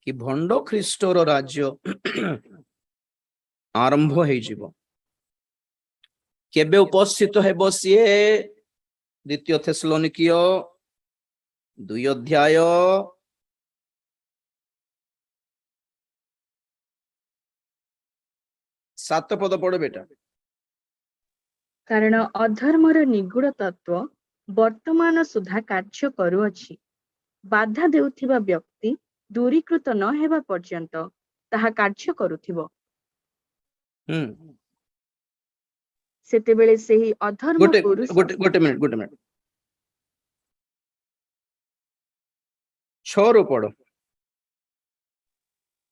Speaker 1: କି ଭଣ୍ଡ ଖ୍ରୀଷ୍ଟର ରାଜ୍ୟ ଆରମ୍ଭ ହେଇଯିବ। କେବେ ଉପସ୍ଥିତ ହେବ ସିଏ? 2 ଥେସଲୋନିକୀୟ 2 ଅଧ୍ୟାୟ 7 ପଦ ପଢ ବେଟା।
Speaker 3: କାରଣ ଅଧର୍ମର ନିଗୁଡ ତତ୍ତ୍ୱ ବର୍ତ୍ତମାନ ସୁଦ୍ଧା କାର୍ଯ୍ୟ କରୁଅଛି। ବାଧା ଦେଉଥିବା ବ୍ୟକ୍ତି ଦୂରୀକୃତ ନ ହେବା ପର୍ଯ୍ୟନ୍ତ ତାହା କାର୍ଯ୍ୟ କରୁଥିବ। ସେତେବେଳେ ସେହି ଅଧର୍ମ ପୁରୁଷ
Speaker 1: ଗୋଟେ ମିନିଟ 6ରୁ ପଢ।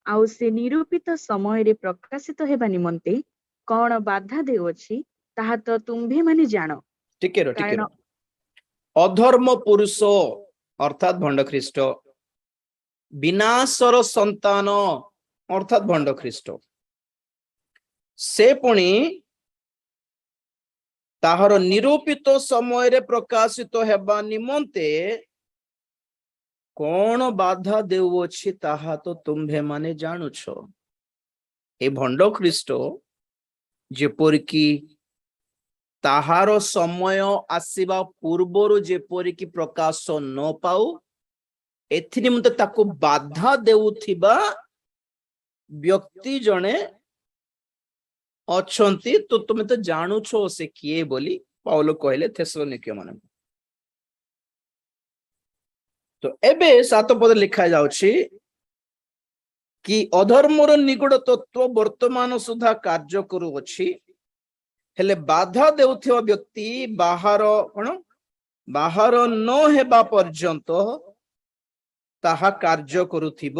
Speaker 3: ଆଉ ସେ ନିରୂପିତ ସମୟରେ ପ୍ରକାଶିତ ହେବା ନିମନ୍ତେ କଣ ବାଧା ଦେଉଅଛି ତାହା ତ ତୁମ୍ଭେମାନେ ଜାଣ।
Speaker 1: ଟିକେ ଅଧର୍ମ ପୁରୁଷ ଅର୍ଥାତ୍ ଭଣ୍ଡ ଖ୍ରୀଷ୍ଟ, ବିନାଶର ସନ୍ତାନ ଅର୍ଥାତ୍ ଭଣ୍ଡ ଖ୍ରୀଷ୍ଟ, ସେ ପୁଣି ତାହାର ନିରୂପିତ ସମୟରେ ପ୍ରକାଶିତ ହେବା ନିମନ୍ତେ କଣ ବାଧା ଦେଉଅଛି ତାହା ତ ତୁମ୍ଭେମାନେ ଜାଣୁଛ। ଏ ଭଣ୍ଡ ଖ୍ରୀଷ୍ଟ ଯେପରିକି ତାହାର ସମୟ ଆସିବା ପୂର୍ବରୁ ଯେପରିକି ପ୍ରକାଶ ନ ପାଉ, ଏଥି ନିମନ୍ତେ ତାକୁ ବାଧା ଦେଉଥିବା ବ୍ୟକ୍ତି ଜଣେ ଅଛନ୍ତି, ତ ତୁମେ ତ ଜାଣୁଛ ସେ କିଏ ବୋଲି ପାଉଲ କହିଲେ ଥେସଲୋନିକୀୟ ମାନଙ୍କୁ। ତ ଏବେ 7 ପଦ ଲେଖା ଯାଉଛି କି ଅଧର୍ମର ନିଗୁଡ ତତ୍ତ୍ୱ ବର୍ତ୍ତମାନ ସୁଦ୍ଧା କାର୍ଯ୍ୟ କରୁଅଛି, ହେଲେ ବାଧା ଦେଉଥିବା ବ୍ୟକ୍ତି ବାହାର ନ ହେବା ପର୍ଯ୍ୟନ୍ତ ତାହା କାର୍ଯ୍ୟ କରୁଥିବ,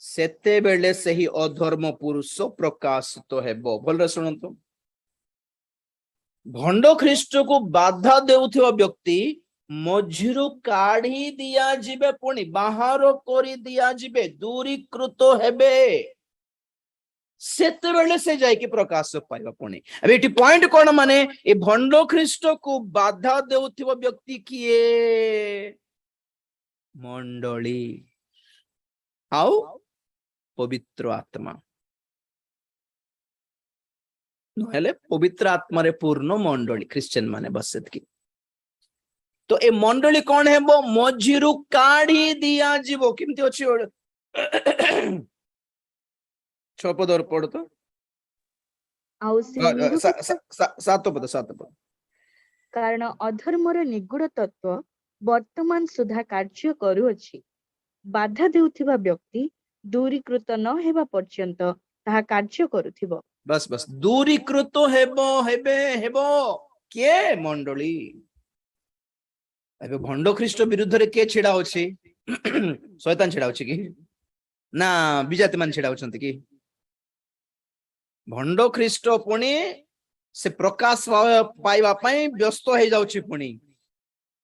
Speaker 1: ସେତେବେଳେ ସେହି ଅଧର୍ମ ପୁରୁଷ ପ୍ରକାଶିତ ହେବ। ଭଲରେ ଶୁଣନ୍ତୁ, ଭଣ୍ଡ ଖ୍ରୀଷ୍ଟକୁ ବାଧା ଦେଉଥିବା ବ୍ୟକ୍ତି ମଝିରୁ କାଢି ଦିଆଯିବେ, ପୁଣି ବାହାର କରି ଦିଆଯିବେ, ଦୂରୀକୃତ ହେବେ, ସେତେବେଳେ ସେ ଯାଇକି ପ୍ରକାଶ ପାଇବା। ପୁଣି ଏବେ ଏଠି ପଏଣ୍ଟ କଣ, ମାନେ ଏ ଭଣ୍ଡ ଖ୍ରୀଷ୍ଟକୁ ବାଧା ଦେଉଥିବା ବ୍ୟକ୍ତି କିଏ? ମଣ୍ଡଳୀ ଆଉ ପବିତ୍ର ଆତ୍ମା। ନହେଲେ ପବିତ୍ର ଆତ୍ମାରେ ପୂର୍ଣ୍ଣ ମଣ୍ଡଳୀ ଖ୍ରୀଷ୍ଟିଆନ ମାନେ ବସ ସେତିକି। ତ ଏ ମଣ୍ଡଳୀ କଣ ହେବ? ମଝିରୁ କାଢି ଦିଆଯିବ। କେମିତି ଅଛି? 6 ପଦରେ ପଢ ତ।
Speaker 3: ଆଉ ସେ ନିରୁପିତ
Speaker 1: 7 ପଦ 7 ପଦ।
Speaker 3: କାରଣ ଅଧର୍ମର ନିଗୁଡ ତତ୍ତ୍ୱ ବର୍ତ୍ତମାନ ସୁଦ୍ଧା କାର୍ଯ୍ୟ କରୁଅଛି। ବାଧା ଦେଉଥିବା ବ୍ୟକ୍ତି ଦୂରୀକୃତ ନ ହେବା ପର୍ଯ୍ୟନ୍ତ ତାହା କାର୍ଯ୍ୟ କରୁଥିବ।
Speaker 1: ବସ୍ ବସ୍, ଦୂରୀକୃତ ହେବ କିଏ? ମଣ୍ଡଳୀ। ଏବେ ଭଣ୍ଡ ଖ୍ରୀଷ୍ଟ ବିରୁଦ୍ଧରେ କିଏ ଛିଡା ଅଛି? ଶୈତାନ ଛିଡା ଅଛି କି? ନା ବିଜାତି ମାନେ ଛିଡା ଅଛନ୍ତି କି? ଭଣ୍ଡ ଖ୍ରୀଷ୍ଟ ପୁଣି ସେ ପ୍ରକାଶ ପାଇବା ପାଇଁ ବ୍ୟସ୍ତ ହେଇଯାଉଛି। ପୁଣି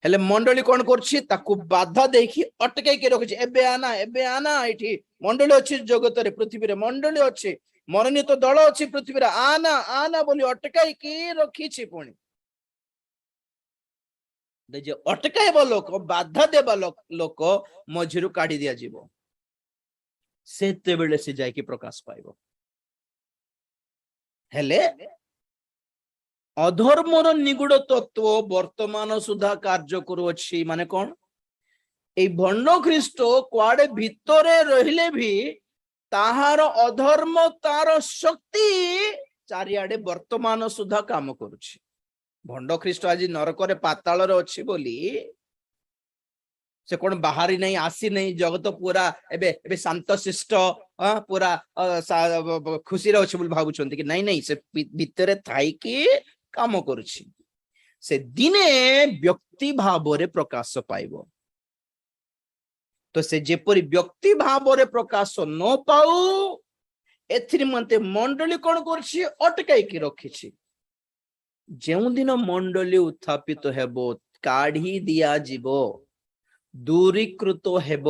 Speaker 1: ହେଲେ ମଣ୍ଡଳୀ କଣ କରୁଛି? ତାକୁ ବାଧା ଦେଇକି ଅଟକେଇକି ରଖୁଛି। ଏବେ ଆନା, ଏବେ ଆନା, ଏଠି ମଣ୍ଡଳୀ ଅଛି ଜଗତରେ, ପୃଥିବୀରେ ମଣ୍ଡଳୀ ଅଛି, ମନୋନୀତ ଦଳ ଅଛି ପୃଥିବୀରେ, ଆନା ଆନା ବୋଲି ଅଟକାଇକି ରଖିଛି। ପୁଣି ଯେ ଅଟକାଇବ ଲୋକ, ବାଧା ଦେବା ଲୋକ ମଝିରୁ କାଢି ଦିଆଯିବ, ସେତେବେଳେ ସେ ଯାଇକି ପ୍ରକାଶ ପାଇବ। ହେଲେ ଅଧର୍ମର ନିଗୁଡ ତତ୍ତ୍ୱ ବର୍ତ୍ତମାନ ସୁଦ୍ଧା କାର୍ଯ୍ୟ କରୁଅଛି। ମାନେ କଣ? ଏଇ ଭଣ୍ଡ ଖ୍ରୀଷ୍ଟ କୁଆଡେ ଭିତରେ ରହିଲେ ବି ତାହାର ଅଧର୍ମ, ତାର ଶକ୍ତି ଚାରିଆଡେ ବର୍ତ୍ତମାନ ସୁଦ୍ଧା କାମ କରୁଛି। ଭଣ୍ଡ ଖ୍ରୀଷ୍ଟ ଆଜି ନରକରେ, ପାତାଳରେ ଅଛି ବୋଲି ସେ କଣ ବାହାରି ନାହିଁ, ଆସି ନାହିଁ। ଜଗତ ପୁରା ଏବେ ଏବେ ଶାନ୍ତ ଶିଷ୍ଟ, ପୁରା ଖୁସିରେ ଅଛି ବୋଲି ଭାବୁଛନ୍ତି କି? ନାଇଁ ନାଇଁ, ସେ ଭିତରେ ଥାଇକି କାମ କରୁଛି। ସେ ଦିନେ ବ୍ୟକ୍ତି ଭାବରେ ପ୍ରକାଶ ପାଇବ। ତ ସେ ଯେପରି ବ୍ୟକ୍ତି ଭାବରେ ପ୍ରକାଶ ନ ପାଉ, ଏଥିରେ ମତେ ମଣ୍ଡଳୀ କଣ କରୁଛି? ଅଟକାଇକି ରଖିଛି। ଯେଉଁଦିନ ମଣ୍ଡଳୀ ଉତ୍ଥାପିତ ହେବ, କାଢି ଦିଆଯିବ, ଦୂରୀକୃତ ହେବ,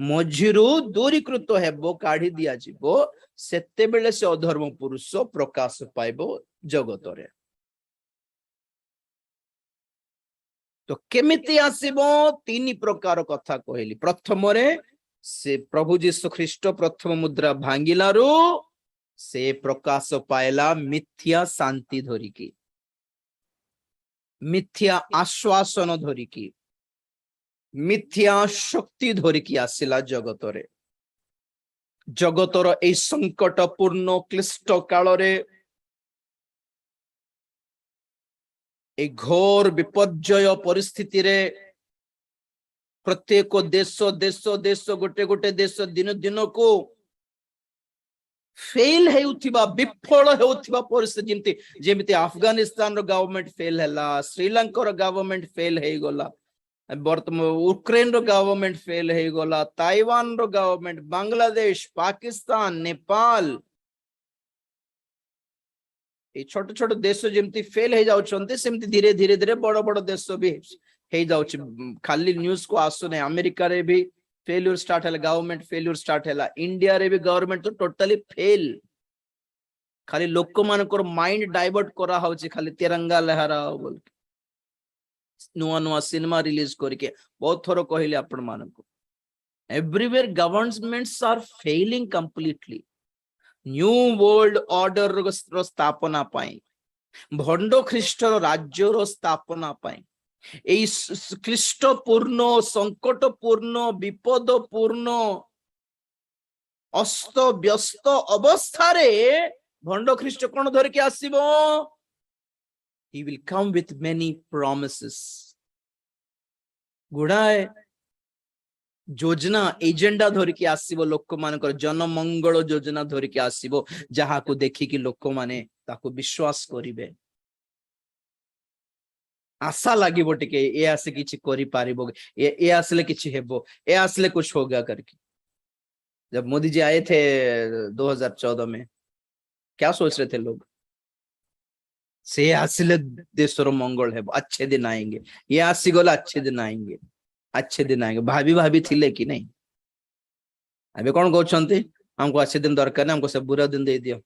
Speaker 1: ମଝିରୁ ଦୂରୀକୃତ ହେବ, କାଢି ଦିଆଯିବ, ସେତେବେଳେ ସେ ଅଧର୍ମ ପୁରୁଷ ପ୍ରକାଶ ପାଇବ ଜଗତରେ। ତ କେମିତି ଆସିବ? 3 ପ୍ରକାର କଥା କହିଲି। ପ୍ରଥମରେ ସେ ପ୍ରଭୁ ଯୀଶୁ ଖ୍ରୀଷ୍ଟ ପ୍ରଥମ ମୁଦ୍ରା ଭାଙ୍ଗିଲାରୁ ସେ ପ୍ରକାଶ ପାଇଲା ମିଥ୍ୟା ଶାନ୍ତି ଧରିକି, ମିଥ୍ୟା ଆଶ୍ୱାସନ ଧରିକି, ମିଥ୍ୟା ଶକ୍ତି ଧରିକି ଆସିଲା ଜଗତରେ। ଜଗତର এই সংকটপূর্ণ ক্লিষ্ট কাଳରେ, এই ঘোর বিপর্যয় ପରିସ୍ଥିତିରେ, ପ୍ରତ୍ୟେକ ଦେଶ ଗୋଟେ ଗୋଟେ ଦେଶ ଦିନ ଦିନକୁ ଫେଲ ହେଉଥିବା, ବିଫଳ ହେଉଥିବା ପରିସ୍ଥିତି, ଯେମିତି ଆଫଗାନିସ୍ତାନର ଗଭର୍ଣ୍ଣମେଣ୍ଟ ଫେଲ ହେଲା, ଶ୍ରୀଲଙ୍କାର ଗଭର୍ଣ୍ଣମେଣ୍ଟ ଫେଲ ହେଇଗଲା, ବର୍ତ୍ତମାନ ୟୁକ୍ରେନର ଗଭର୍ଣ୍ଣମେଣ୍ଟ ଫେଲ ହେଇଗଲା, ତାଇୱାନର ଗଭର୍ଣ୍ଣମେଣ୍ଟ, ବାଂଲାଦେଶ, ପାକିସ୍ତାନ, ନେପାଳ, এই ছোট ছোট ଦେଶ ଯେମିତି ଫେଲ ହେଇଯାଉଛନ୍ତି, ସେମିତି ଧୀରେ ଧୀରେ ଧୀରେ ବଡ ବଡ ଦେଶ ବି ହେଇଯାଉଛି। ଖାଲି ନ୍ୟୁଜ କୁ ଆସୁନାହିଁ, ଆମେରିକାରେ ବି ଫେଲ୍ୟୁର ଷ୍ଟାର୍ଟ ହେଲା, ଗଭର୍ଣ୍ଣମେଣ୍ଟ ଫେଲ୍ୟୁର ଷ୍ଟାର୍ଟ ହେଲା, ଇଣ୍ଡିଆରେ ବି ଗଭର୍ଣ୍ଣମେଣ୍ଟ ତ ଟୋଟାଲି ଫେଲ। ଖାଲି ଲୋକମାନଙ୍କର ମାଇଣ୍ଡ ଡାଇଭର୍ଟ କରାହଉଛି, ଖାଲି ତିରଙ୍ଗା ଲହରାଅ ବୋଲି ନୂଆ ନୂଆ ସିନେମା ରିଲିଜ କରିକି। ବହୁତ ଥର କହିଲି ଆପଣ ମାନଙ୍କୁ, ଏଭ୍ରିୱେର ଗଭର୍ଣ୍ଣମେଣ୍ଟସ ଆର ଫେଲିଂ କମ୍ପ୍ଲିଟଲି। ନ୍ୟୁ વર્લ્ડ ଅର୍ଡର ସ୍ଥାପନା ପାଇଁ, ଭଣ୍ଡ ଖ୍ରୀଷ୍ଟର ରାଜ୍ୟର ସ୍ଥାପନା ପାଇଁ, এই କ୍ଲିଷ୍ଟପୂର୍ଣ୍ଣ, ସଂକଟପୂର୍ଣ୍ଣ, ବିପଦପୂର୍ଣ୍ଣ, ଅସ୍ତବ୍ୟସ୍ତ ଅବସ୍ଥାରେ ଭଣ୍ଡ ଖ୍ରୀଷ୍ଟ କଣ ଧରିକି ଆସିବ? He will come with many promises. ଗୁଡାଏ ଯୋଜନା, ଏଜେଣ୍ଡା ଧରିକି ଆସିବ, ଲୋକମାନଙ୍କର ଜନମଙ୍ଗଳ ଯୋଜନା ଧରିକି ଆସିବ, ଯାହାକୁ ଦେଖିକି ଲୋକମାନେ ତାକୁ ବିଶ୍ୱାସ କରିବେ। आशा लगे टिके ये आसे किछि करि पारिबो, ये आसले किछि हेबो, ये आसले कुछ होगा करके। जब मोदी जी आए थे 2014 में, क्या सोच रहे थे लोग? से आसिले देशर मंगल है, अच्छे दिन आएंगे, ये आसीगला अच्छे दिन आएंगे, अच्छे दिन आएंगे भाभी भाभी थिले कि नहीं? अबे कौन कहते हमको अच्छे दिन दरकार नहीं, हमको सब बुरा दिन दे दियो,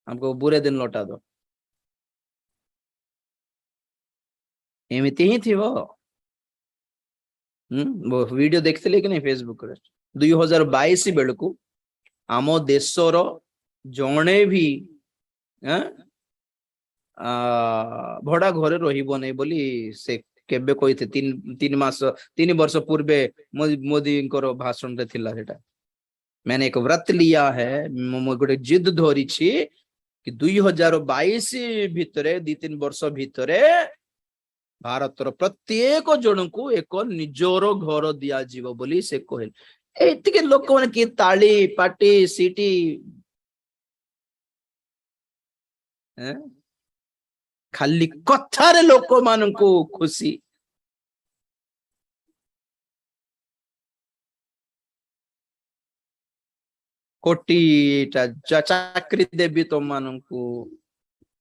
Speaker 1: हमको बुरे दिन लौटा दो। एमती ही थी वो वीडियो देखते कि नहीं फेसबुक रे 2022 बेलू आम देशर जड़े भी भड़ा घरे रहिबो नहीं बोली से केबे कही थे 3 वर्ष पूर्वे मोदी भाषण रे थिला सेटा। मैंने एक व्रत लिया है, गोटे जिद धरी कि 2022 भितरे 2-3 वर्ष भितरे भारतर प्रत्येक जन को एक निजर घर दिया जीव बोली से कहले। एतिके लोक माने कि ताली पाटी सीटी खाली कथारे लोक मान को खुशी। कोटीटा चाकरी देवी तुम मान को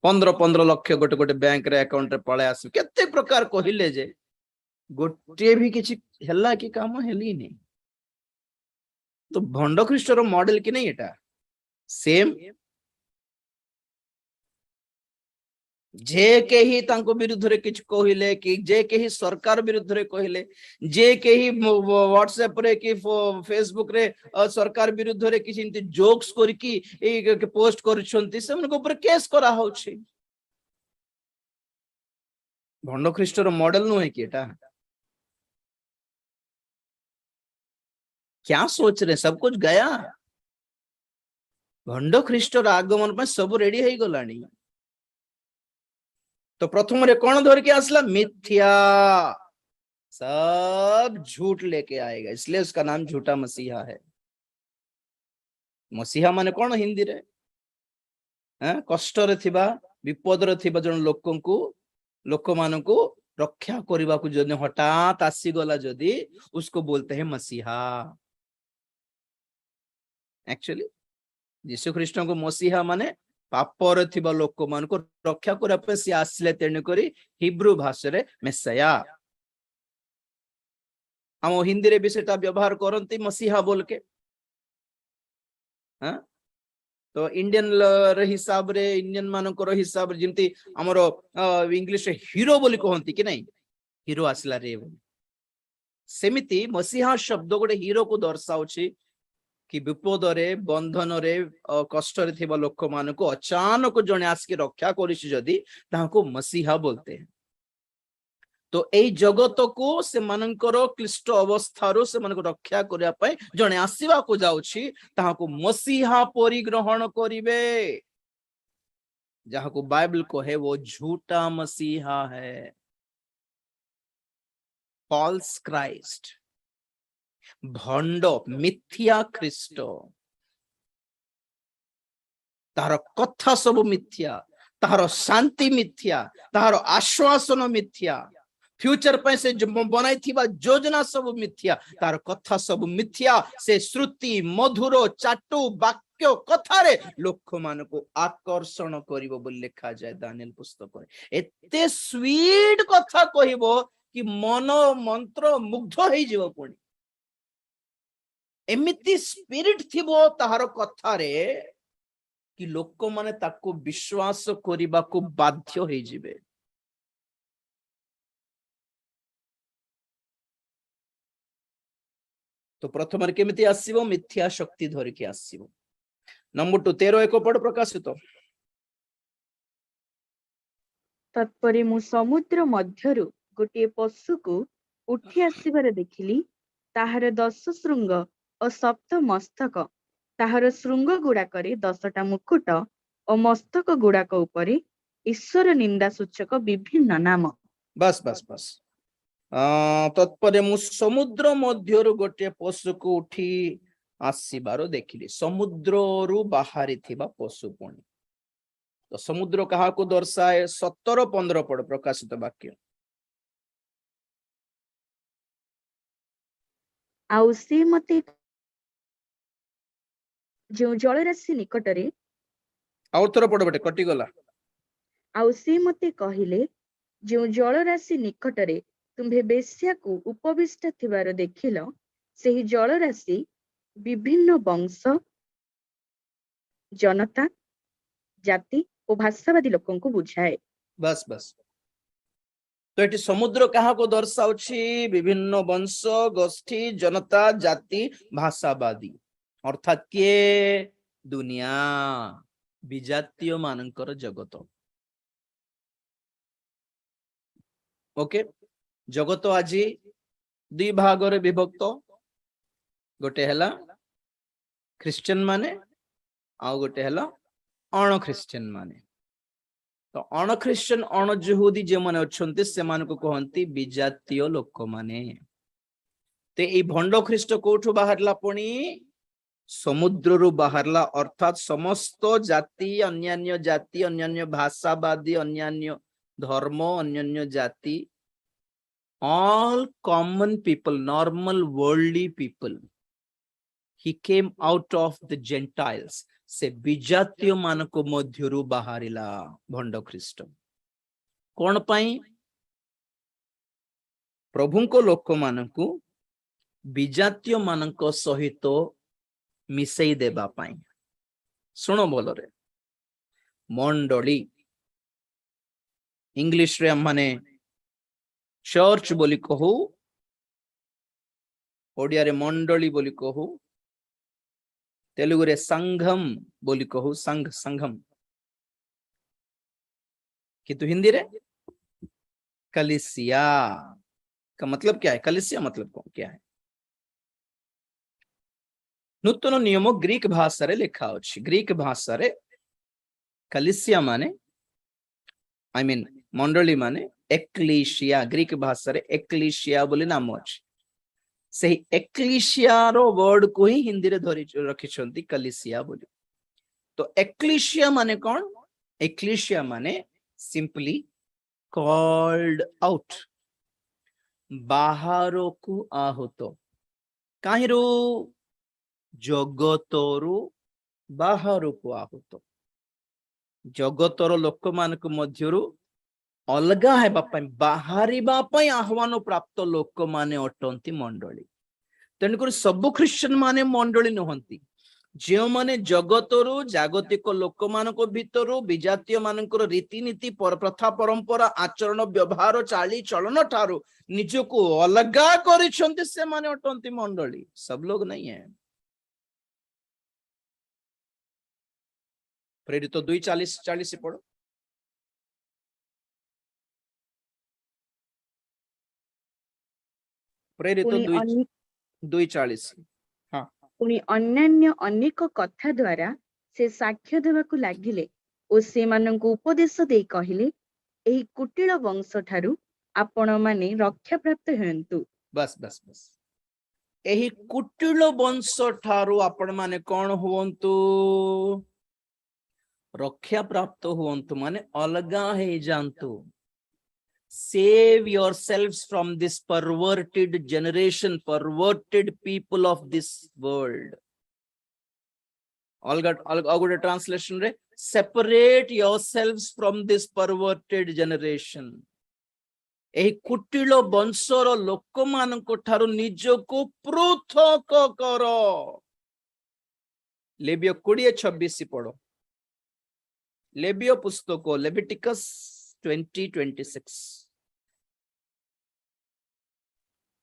Speaker 1: 15 लाख गोटे गोटे बैंक रे अकाउंट रे पळे आस केते प्रकार कहिले जे गोटे भी किछि हल्ला की काम हेली नहीं। तो भंड ख्रीष्टर मॉडल की नहीं एटा सेम जे केही तांको विरुद्ध रे किछ कहिले कि जे केही सरकार विरुद्ध रे कहिले जे केही व्हाट्सएप रे कि फेसबुक रे सरकार विरुद्ध रे किछ इंति जोक्स करी कि ए पोस्ट करछंती से उनको ऊपर केस करा होछि। भंड ख्रीष्टर मॉडल नु है कि एटा क्या सोच रहे सब कुछ गया। भंड ख्रीष्टर आगमन पर सब रेडी है गलानी। तो प्रथम रे कौन धर के आसला मिथ्या, सब झूठ लेके आएगा, इसलिए उसका नाम झूठा मसीहा है। मसीहा माने कौन हिंदी रे कष्ट रे थिबा विपद रे थिबा जन लोक मान को रक्षा करने को जदि हठात आसीगला जदि उसको बोलते हैं मसीहा। एक्चुअली यीशु ख्रीष्ट को मसीहा माने पापर थिबा लोक मान को रक्षा करने से आसले, तेणु करी हिब्रू भाषा रे मेसाया। हम हिंदी रे भी सेटा व्यवहार करती मसीहा बोल के। हाँ तो इंडियन हिसाब रे इंडियन मानकर हिसाब जमती हमर इंग्लिश हीरो बोली कहती कि नहीं, हीरो आसला रे सेमिति मसीहा शब्द गोटे हीरो को दर्शाउछि कि विपद रे बंधन रे कष्ट रे थिबा लोक मान को अचानक जने आसके रक्षा करिछि जदि ताको मसीहा बोलते हैं। तो ए जगत को से मानकर क्लिष्ट अवस्थारो से मानको रक्षा करिया पय जने आसीबा को जाउछि ताको मसीहा परिग्रहण करिवे। जहां को बाइबल को है वो झूठा मसीहा है, फॉल्स क्राइस्ट, भंड मिथ्या ख्रीष्ट। तार कथा सब मिथ्या, तार शांति मिथ्या, तार आश्वासन मिथ्या, फ्यूचर पे से बनाई थिबा योजना सब मिथ्या, तार कथा सब मिथ्या। से श्रुति मधुर चाटू वाक्य कथारे लोक मान को आकर्षण करिवो बोली लिखा जाए दानिएल पुस्तक रे। एते स्वीट कथा कहिबो कि मन मंत्र मुग्ध होई जीवो। पुणी एमिति स्पिरिट थिबो ताहार कथारे कि लोक माने ताको विश्वास करिबा को बाध्य होई जिवे। तो प्रथम केमिति आसीबो मिथ्या शक्ति धरि के आसीबो। नंबर 2 13 पद प्रकाशित।
Speaker 3: तत्परे मु समुद्र मध्यरु गोटे पशु को उठी आसीबार देखिली। ताहार 10 श्रृंग और 7 मस्तक, ताहार श्रृंग गुड़ाकरे 10टा मुकुट और मस्तक गुड़ाक उपरे ईश्वर निंदा सूचक विभिन्न नाम।
Speaker 1: बस बस बस तत्परे मु समुद्र मध्यरु गोटे पशु को उठी आसीबार देखिली। समुद्ररु बाहरी थिबा पशु। पुणी तो समुद्र कहा को दर्शाए 17-15 पद प्रकाशित वाक्य।
Speaker 3: आउ से मते जो जल राशि निकटरे
Speaker 1: आउ थोड़ा पड़ बटे कटि गला।
Speaker 3: ଆଉ ସେ ମତେ କହିଲେ, ଯେଉଁ ଜଳରାଶି ନିକଟରେ ତୁମ୍ଭେ ବେଶ୍ୟାକୁ ଉପବିଷ୍ଟ ଥିବାର ଦେଖିଲ, ସେହି ଜଳରାଶି ବିଭିନ୍ନ ବଂଶ, ଜନତା, ଜାତି ଓ ଭାଷାବାଦୀ ଲୋକଙ୍କୁ ବୁଝାଏ।
Speaker 1: बस बस तो एटी समुद्र कहा को दर्शाउछि विभिन्न वंश गोष्ठी जनता जाति भाषावादी अर्थात के दुनिया विजातीय मानकर जगत ओके जगत आज दुई भाग रे विभक्त गोटे हला ख्रिश्चियन माने आउ गोटे हला अण ख्रिश्चियन माने तो अण ख्रिश्चियन अण जिहुदी जे माने अछंती से मान को कहंती विजातीय लोक माने ते ई भंड ख्रिस्ट कोठु बाहरला पुणी समुद्र रु बाहरला अर्थात समस्त जाति अन्यान्य भाषावादी अन्यान्य धर्म अन्यान्य जाति all common people normal worldly people he came out of the Gentiles से विजातीय मान को मध्यरु बाहरिला भंड ख्रिस्ट कौन पाई प्रभु को लोक मान को विजातीय मान को सहित मिसई देबा पाई सुनो बोलरे मंडली इंग्लिश रे हम माने चर्च बोली कहू ओडिया रे मंडली बोली कहू तेलुगु रे संघम बोली कहू संघ संघम किंतु हिंदी रे कलिसिया का मतलब क्या है कलिसिया मतलब क्या है नूतन नियम ग्रीक भाषा रे लिखा अछि ग्रीक भाषा रे कलिसिया माने आई मीन मंडली माने एक्लीसिया ग्रीक भाषा रे एक्लीसिया बोली नाम अछि सही एक्लीसिया रो वर्ड को ही हिंदी रे धरि रखिछंती कलिसिया बोली तो एक्लीसिया माने कौन एक्लीसिया माने सिंपली कॉल्ड आउट बाहर को आहुत काहिरो जगतरु बाहर को आहुत जगतर लोक मान मध्यरु अलगा है बाहर आह्वान प्राप्त लोक माने अटंती मंडली तेणुक सबु ख्रिश्चियन माने मंडली नुहंती जो माने जगतरु जागतिक लोक मान भितर विजातीय मानकर रीतिनीति प्रथा परंपरा आचरण व्यवहार चाली चलन ठारू निजको अलगा करिसंती से माने अटंती मंडली सब लोग नहीं है प्रेरित 2:40 पढ़ो प्रेरित
Speaker 3: पुଣି
Speaker 1: 2:40 हाँ
Speaker 3: पुଣି ଅନ୍ୟାନ୍ୟ ଅନେକ କଥା ଦ୍ୱାରା ସେ ସାକ୍ଷ୍ୟ ଦେବାକୁ ଲାଗିଲେ ଓ ସେମାନଙ୍କୁ ଉପଦେଶ ଦେଇ କହିଲେ, ଏହି କୁଟିଳ ବଂଶ ଠାରୁ ଆପଣମାନେ ରକ୍ଷାପ୍ରାପ୍ତ ହୁଅନ୍ତୁ।
Speaker 1: बस बस बस यही कुटिल वंश ठारू आपण माने कौन हुवंतु रक्षा प्राप्त हुवंतु माने अलगा है जानतु save yourselves from this perverted generation perverted people of this world अलग translation रे separate yourselves from this perverted generation एही कुटिल वंशर लोक मानक ठारू निजको पृथक कर लेविय 20:26 पढ़ो लेविय पुस्तक लेविटिकस 20:26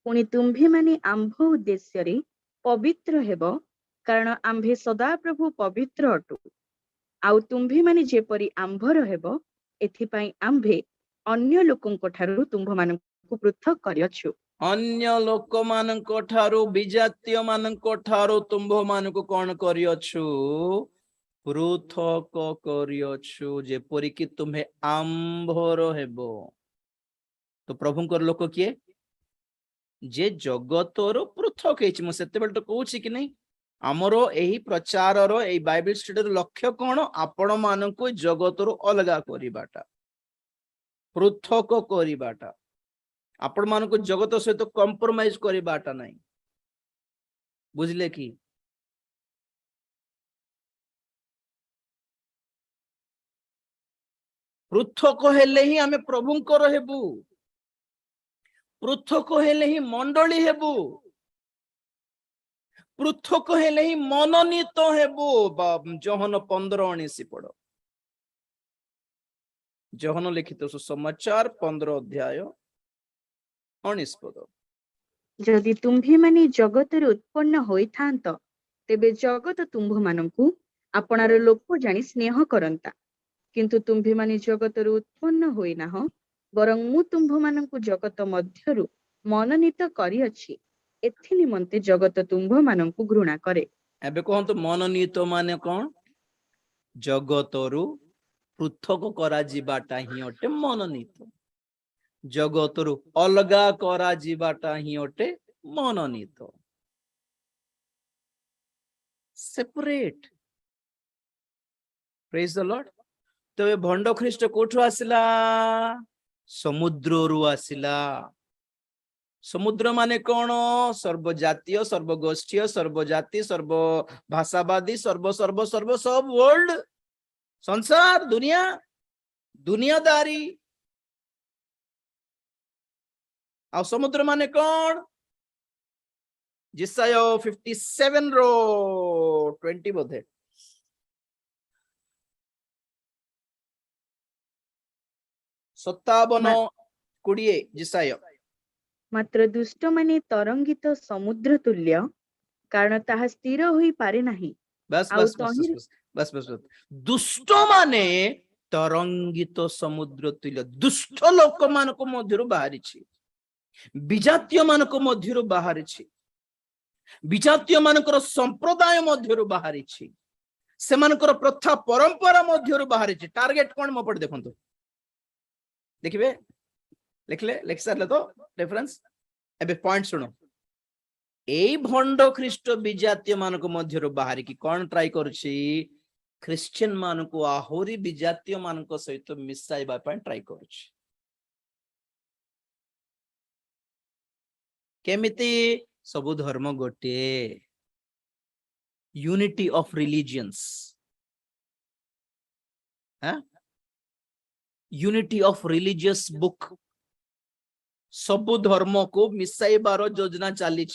Speaker 3: पुଣି ତୁମ୍ଭେମାନେ ଆମ୍ଭ ଉଦ୍ଦେଶ୍ୟରେ ପବିତ୍ର ହେବ, କାରଣ ଆମ୍ଭେ ସଦାପ୍ରଭୁ ପବିତ୍ର ଅଟୁ। ଆଉ ତୁମ୍ଭେମାନେ ଯେପରି ଆମ୍ଭର ହେବ, ଏଥିପାଇଁ ଆମ୍ଭେ ଅନ୍ୟ ଲୋକଙ୍କ ଠାରୁ ତୁମ୍ଭମାନଙ୍କୁ ପୃଥକ କରିଅଛୁ।
Speaker 1: अन्य लोक मानक ठारू विजातीय मानक ठारू तुम्भ मानक कौन करियछु पृथक करियछु जेपरि कि तुम्हे आंभर हेबो तो प्रभुंकर लोक किए जे जगतर पृथक हेछि म सेते बेल तो कहूछि कि नहीं हमरो एही प्रचार रो एही बाइबल स्टडी रो लक्ष्य कोन आपण मानक जगतर अलगा करिबाटा पृथक करिबाटा आपण मानक जगत सहित कंप्रोमाइज करिबाटा नहीं बुझले कि पृथक हेले ही आमे प्रभुंकर हेबु, पृथक हेले ही मंडली हेबु, पृथक हेले ही मनोनीत हेबु। जोहन 15:19 पढ़, जोहन लिखित सुसमाचार 15 अध्याय 19 पद।
Speaker 3: ଯଦି ତୁମ୍ଭେମାନେ ଜଗତରେ ଉତ୍ପନ୍ନ ହୋଇଥାନ୍ତ, ତେବେ ଜଗତ ତୁମ୍ଭମାନଙ୍କୁ ଆପଣାର ଲୋକ ଜାଣି ସ୍ନେହ କରନ୍ତା। କିନ୍ତୁ ତୁମ୍ଭେମାନେ ଜଗତରୁ ଉତ୍ପନ୍ନ ହୋଇନାହଁ, ବରଂ ମୁଁ ତୁମ୍ଭମାନଙ୍କୁ ଜଗତ ମଧ୍ୟରୁ ମନୋନୀତ କରିଅଛି, ଏଥି ନିମନ୍ତେ ଜଗତ ତୁମ୍ଭମାନଙ୍କୁ ଘୃଣା କରେ।
Speaker 1: ଏବେ कहंतु मनोनीत माने कौन? जगतरु पृथक करा जिबाटा ही अटे मनोनीत, जगतरु अलगा करा जिबाटा ही अटे मनोनीत, सेपरेट। Praise the Lord. तो ये भंड ख्रीष्ट कोठु आसिला? समुद्ररु आसिला। समुद्र माने कौन? सर्वजातीय, सर्वगोष्ठीय, सर्वजाति, सर्व भाषावादी, सर्व सर्व सर्व सब वर्ल्ड, संसार, दुनिया, दुनियादारी। आ समुद्र माने कौन? जिसाया 57 रो 20 बोधे। सत्तावन 20 जिसाया।
Speaker 3: ମାତ୍ର ଦୁଷ୍ଟମାନେ ତରଙ୍ଗିତ ସମୁଦ୍ର ତୁଲ୍ୟ, କାରଣ ତାହା ସ୍ଥିର ହୋଇପାରେ ନାହିଁ।
Speaker 1: बस
Speaker 3: ଆଉ
Speaker 1: बस बस
Speaker 3: ତହିଁରେ
Speaker 1: बस बस बस बस दुष्ट माने तरंगित समुद्र तुल्य। दुष्ट लोक मानको मध्यरु बाहरिछि, विजातीय मानको मध्यरु बाहरिछि, विजातीय मानकर संप्रदाय मध्यरु बाहरिछि, सेमानकर प्रथा परंपरा मध्यरु बाहरिछि। टार्गेट कोन म पढ देखंतु, देखिबे लिखले लिख सारले तो रेफरेंस। एबे पॉइंट सुनो, एई भंड ख्रीष्ट विजातीय मानक मध्यरु बाहरी कि कोन ट्राई करूछि? क्रिश्चियन मानको आहुरी विजातीय मानक सहित मिसाइबा पय ट्राई करूछि। केमिति? सबु धर्म गोटे, unity of religions, unity of religious book, सबु धर्म को मिसाइबार योजना चली।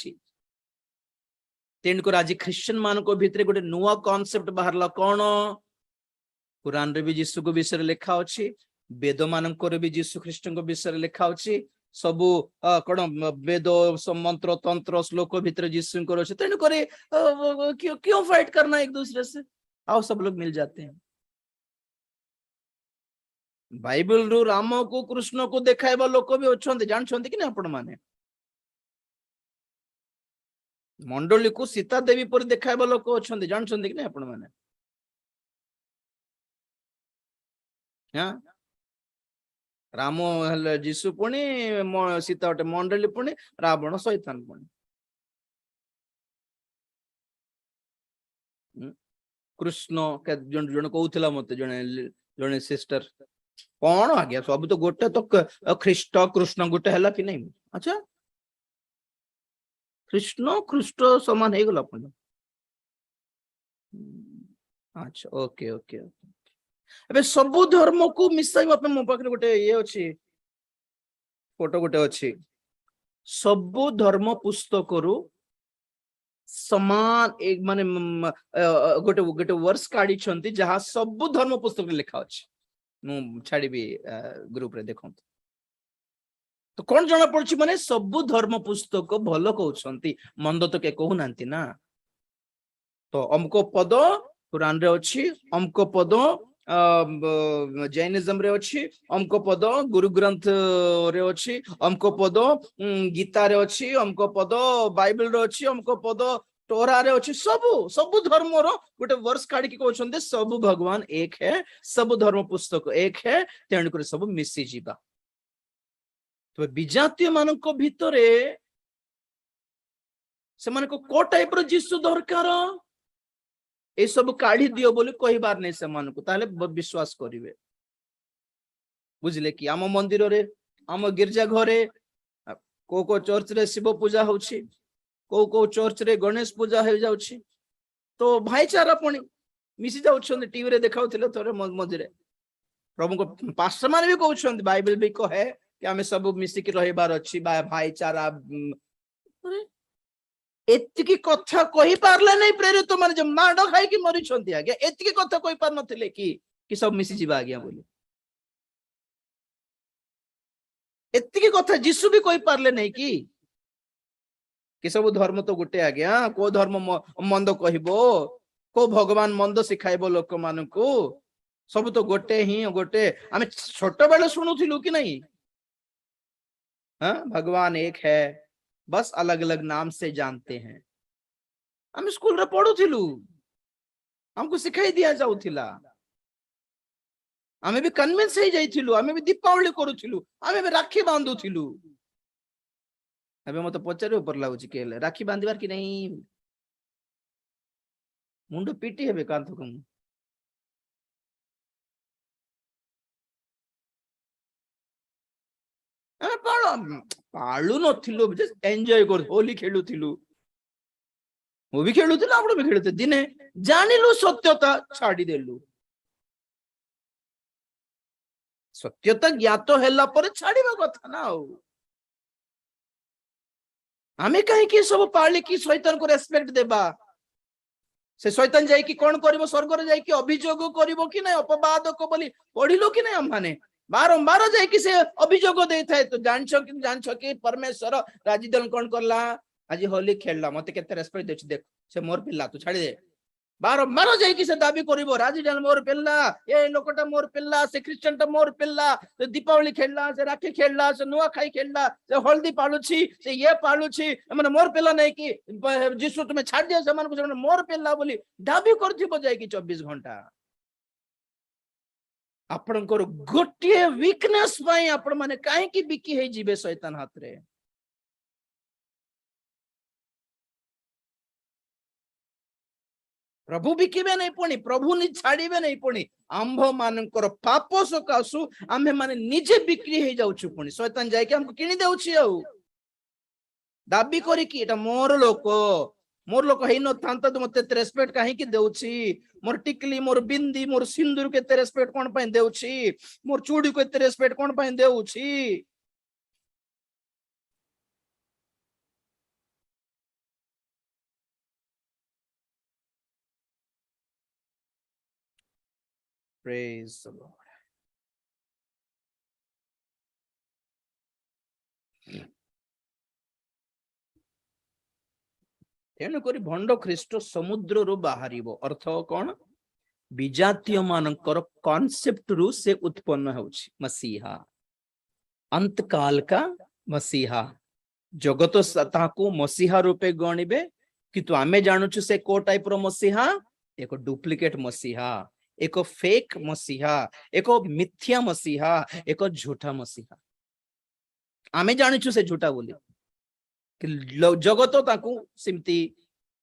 Speaker 1: तेणुकर आज ख्रिश्चियन मान को भितर गोटे नुआ कॉन्सेप्ट बाहरला कौन? कुरान रे भी यीशु को विषय लिखा अछि, वेद मानकर भी यीशु ख्रिस्ट को विषय लिखा अछि। सबु कौन वेद मंत्र तंत्र श्लोक भितर यीशु को अछि। तेणुकर क्यों फाइट करना एक दूसरे से? आओ सब लोग मिल जाते हैं। बाइबल रु राम को कृष्ण को देखाइबा लोक भी अछंती, जानछंती कि ना आपण माने? मंडली को सीता देवी पर देखाइबा लोक अछंती, जानछंती कि ना आपण माने? हां, राम हले जीसु पुणी, सीता उठे मंडली पुणी, रावण शैतान पुणी। कृष्ण के जन जन कहउथिला मते जने सिस्टर, कौन आ गया सब तो गोटे तो ख्रीष्ट कृष्ण गोटे हला कि नहीं? अच्छा, कृष्ण ख्रीष्ट समान हे गला अपन। अच्छा, ओके ओके ओके। अबे सबु धर्म को मिसाइबा पे मो पाखरे गोटे ये अछि, फोटो गोटे अछि। सबु धर्म पुस्तक रु समान एक माने गोटे गोटे वर्स काढी छंती जहा सबु धर्म पुस्तक में लिखा अछि। मु छाड़ी भी ग्रुप रे देखंत तो कौन जना पड़छि? माने सबु धर्म पुस्तक भलो कहउछंती, मंद तो के कहू नांती ना। तो अमको पद कुरान रे अछि, अमको पद जैनिज्म रे अछि, अमको पद गुरु ग्रंथ रे अछि, अमको पद गीता रे अछि, अमको पद बाइबल रे अछि, अमको पद टोरा रे अछि। सबु सबु धर्म रो गोटे वर्ष काढी के कहउछंती सबु भगवान एक है, सबु धर्म पुस्तक एक है, तेणु कर सबु मिसी जीवा। तो विजातीय मानक भितरे से मानको को टाइप रो जीसु दरकार, ए सब काढी दियो बोली कहिबार नै से मानको, ताले विश्वास करिवे। बुझले कि आम मंदिर रे, आम गिरजा घरे को चर्च रे शिव पूजा होछि, को चर्च रे गणेश पूजा हो जाउछि। तो भाईचारा पुणी मिसी जाउछन। टीवी रे देखाउथिले थोरे मझिरे प्रभु को पास्टर मान भी कहउछन बाइबल भी कहे कि आमे सब मिसिक रहिबार अछि भाईचारा एतिकी कथा कहि पारले नै प्रेरित माने जे माड खाइ कि मरि छथि आगे एतिकी कथा कहि पार नथिले कि सब मिसि जिबा आज्ञा बोली एतिकी कथा जीसु भी कहि पारले नै कि सब धर्म तो गुटे आज्ञा को धर्म मंद कहिबो को भगवान मंद सिखाइबो लोक मानकू सब तो गोटे ही गोटे आमे छोट बेले सुनुथिलु कि नहीं हाँ भगवान एक है बस अलग अलग नाम से जानते हैं हम स्कूल रे पढुथिलु हमको सिखाई दिया जाउथिला आमे भी कन्विंस हो जाइथिलु आमे भी दीपावली करूथिलु आमे भी राखी बांधुथिलु अबे मते पचारे ऊपर लागुची केले राखी बांधिबार कि नहीं मुंडो पीटी हेबे कांथो कम आमे पाळु नथिलु एन्जॉय कर होली खेलुथिलु वो भी खेलुथिलु आपण भी खेलुथे दिने जानिलु सत्यता छाडी देलु सत्यता ज्ञात हैला पर छाड़ीबा कथा ना आमे कहीं कि सब पाली कि शैतान को रेस्पेक्ट देबा से शैतान जाई कि कोन करबो स्वर्ग रे जाई कि अभियोग करबो कि नै अपवाद को बोली पढिलो कि नै हम माने बारंबार जाई कि से अभियोग देई थाए तो जानछो कि परमेश्वर राजीदल कोन करला आज होली खेलला मते केते रेस्पेक्ट देछ देख से मोर पिल्ला तू छाड़ी दे बारंबार जाई कि से दाबी करबो राजीदल मोर पिल्ला ए लोकटा मोर पिल्ला से क्रिश्चियनटा मोर पिल्ला से दीपावली खेलला से राखी खेलला से नुआ खाई खेलला से हल्दी पालुछि से ये पालुछि माने मोर पिल्ला नै कि जीसु तुमे छाड़ दियो समान को मोर पिल्ला बोली दाबी करथिबो जाई कि 24 घंटा आपणकर गोटे वीकनेस पाई आपण माने काहे कि बिकी हे जीवे शैतान हाथ रे प्रभु बिकिबे नहीं पुणी प्रभु नि छाड़ीबे नहीं पुणी आंभ मानकर पाप सकासु आम्हे माने निजे बिक्री हे जाउछु पुणी शैतान जाय कि हमको किनी देउछि आउ दाबी करी कि एटा मोर लोक हेइ न थांता तो मते रेस्पेक्ट काहे कि देउछि मोर टिकली मोर बिंदी मोर सिंदूर के रेस्पेक्ट कोन पय देउछि मोर चूड़ी को रेस्पेक्ट कोन पय देउछि Praise the Lord. तेणुकरी भंड ख्रीष्ट समुद्र रु बाहरिबो अर्थ कौन विजातीय मानकर कॉन्सेप्ट रु से उत्पन्न होछि मसीहा अंतकाल का मसीहा जगत ताको मसीहा रूपे गणिबे किंतु आमे जानुछु से को टाइप रो मसीहा एक डुप्लिकेट मसीहा एक फेक मसीहा एक मिथ्या मसीहा एक झूठा मसीहा आमे जानुछु से झूठा बोली कि जगत ताकू सिमती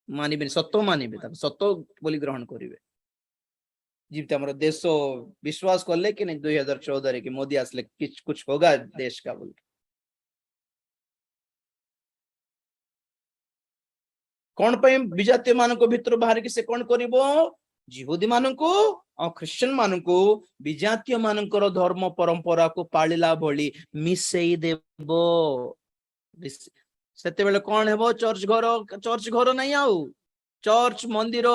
Speaker 1: मानिबे सत्य मानिबे ताकू सत्य बोली ग्रहण करिवे जीवित हमरो देश विश्वास करले कि नहीं 2014 रे कि मोदी आसले कुछ होगा देश का बोल कौन पे विजातीय मान को भीतर बाहर कि से कौन करिवो जिहुदी मान को और क्रिश्चियन मान को विजातीय मानकर धर्म परंपरा को पालिला भली मिसेई देबो सेते बेले कौन हेबो चर्च घर नहीं आउ चर्च मंदिर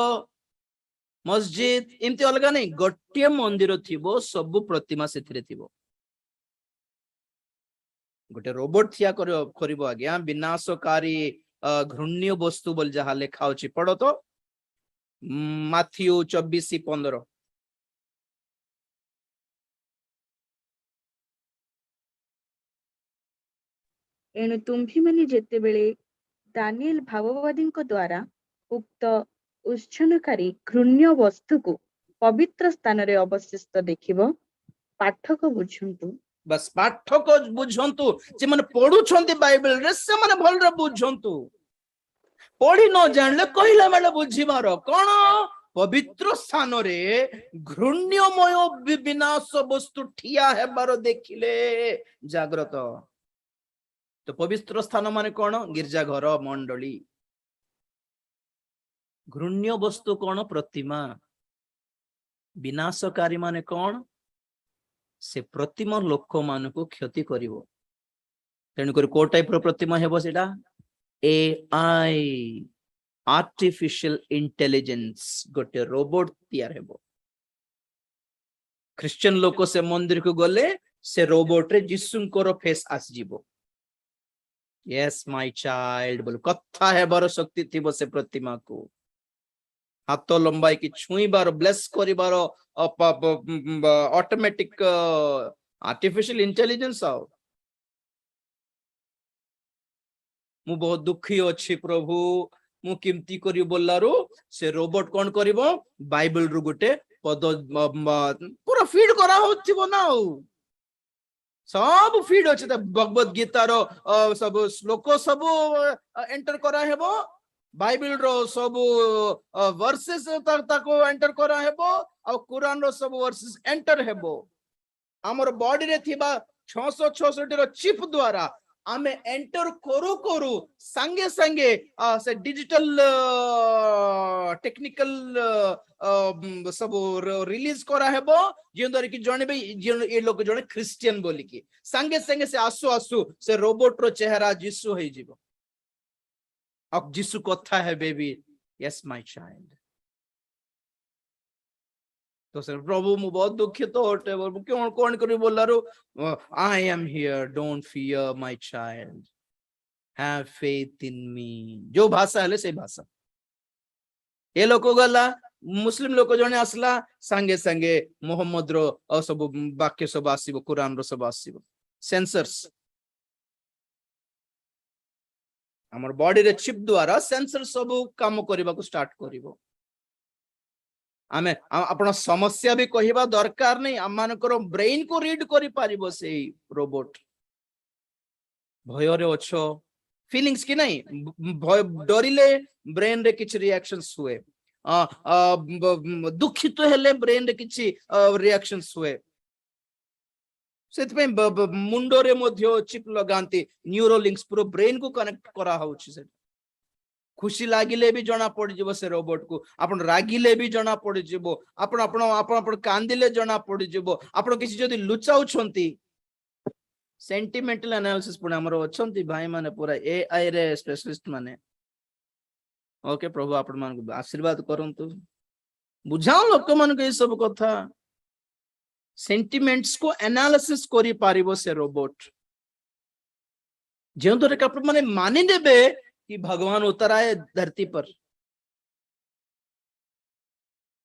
Speaker 1: मस्जिद एमती अलग नहीं गोटे मंदिर थिबो सब प्रतिमा सेथिरे थिबो गोटे रोबोट थिया करिवो आज्ञा विनाशकारी घृण्य वस्तु बोल जहा लेखा अछि पढ़ो तो माथ्यू 24:15
Speaker 3: एणु तुम्भी माने जेते बेले दानिएल भाववादी द्वारा उक्त उच्छनकारी घृण्य वस्तु को पवित्र स्थान रे अवशिष्ट देखिबो पाठक बुझंतु
Speaker 1: बस पाठक बुझंतु जे माने पढुछंती बाइबल रे से माने भल रे बुझंतु पढ़ी न जानले कहिला बेले बुझिबार कोन पवित्र स्थान रे घृण्यमय विनाश वस्तु ठिया हेबार देखिले जाग्रत तो पवित्र स्थान माने कोन गिरजा घर मंडली घृण्य वस्तु कोन प्रतिमा विनाशकारी माने कोन से प्रतिमा लोक मान को क्षति करिवो तेणुक को टाइप प्रतिमा हेबो सेटा AI आर्टिफिशियल इंटेलिजेंस गोटे रोबोट तैयार हेबो क्रिश्चियन लोक से मंदिर को गले से रोबोट रे जिसुंकर फेस आस जीवो यस माय चाइल्ड बोल कथा हेबार शक्ति थिबो से प्रतिमा को हाथ लंबाई की छुईबार ब्लेस करिबार ऑटोमेटिक आर्टिफिशियल इंटेलिजेंस आओ मु बहुत दुखी अच्छी प्रभु मु किमती करी बोलारू से रोबोट कौन करिवो बाइबल रु गुटे पद पूरा फीड करा होथिबो ना सब फीड अछि त भगवत गीता रो सब श्लोक सब एंटर करा हेबो बाइबल रो सब वर्सेस ताको एंटर करा हेबो आ कुरान रो सब वर्सेस एंटर हेबो हमर बॉडी रे थिबा 666 रो चिप द्वारा आमे एंटर करू करू संगे संगे से डिजिटल टेक्निकल सब रिलीज करा हेबो जेंदर कि जणे बे ए लोक जणे क्रिश्चियन बोली कि संगे संगे से आसु आसु से रोबोट रो चेहरा जिसु होई जीवो अब जिसु कथा है बेबी यस माय चाइल्ड तो सर प्रभु मु बहुत दुखित होटे क्यों कौन करी बोलारू I am here don't fear my child have faith in me जो भाषा है से भाषा ए लोक गला मुस्लिम लोक जने आसला संगे संगे मोहम्मद रो सब वाक्य सब आसीबो कुरान रो सब आसीबो सेंसर्स हमर बॉडी रे चिप द्वारा सेंसर सब काम करबा को स्टार्ट करिवो आमे आपण समस्या भी कहिबा दरकार नहीं आम मानकर ब्रेन को रीड करि पारिबो से रोबोट भय रे अच्छो फीलिंग्स की नहीं भय डरिले ब्रेन रे किछ रिएक्शंस हुए दुखित हेले ब्रेन रे किछ रिएक्शंस हुए सेत पे मुंडो रे मध्य चिप लगांती न्यूरो लिंक्स पूरा ब्रेन को कनेक्ट करा होछि से खुशी लागिले भी जना पड़ जीवो से रोबोट को आपण रागिले भी जना पड़ जीवो आपण आपण आपण आपण कांदिले जना पड़ जीवो आपण किसी जदी लुचाउ छंती सेंटिमेंटल एनालिसिस पुणे हमर अछंती भाई माने पूरा एआई रे स्पेशलिस्ट माने ओके प्रभु आपण मान को आशीर्वाद करंतु बुझाओ लोक मान को ए सब कथा सेंटिमेंट्स को एनालिसिस करि पारिबो से रोबोट जेउ तोरे का माने मानि देबे कि भगवान उतर आए धरती पर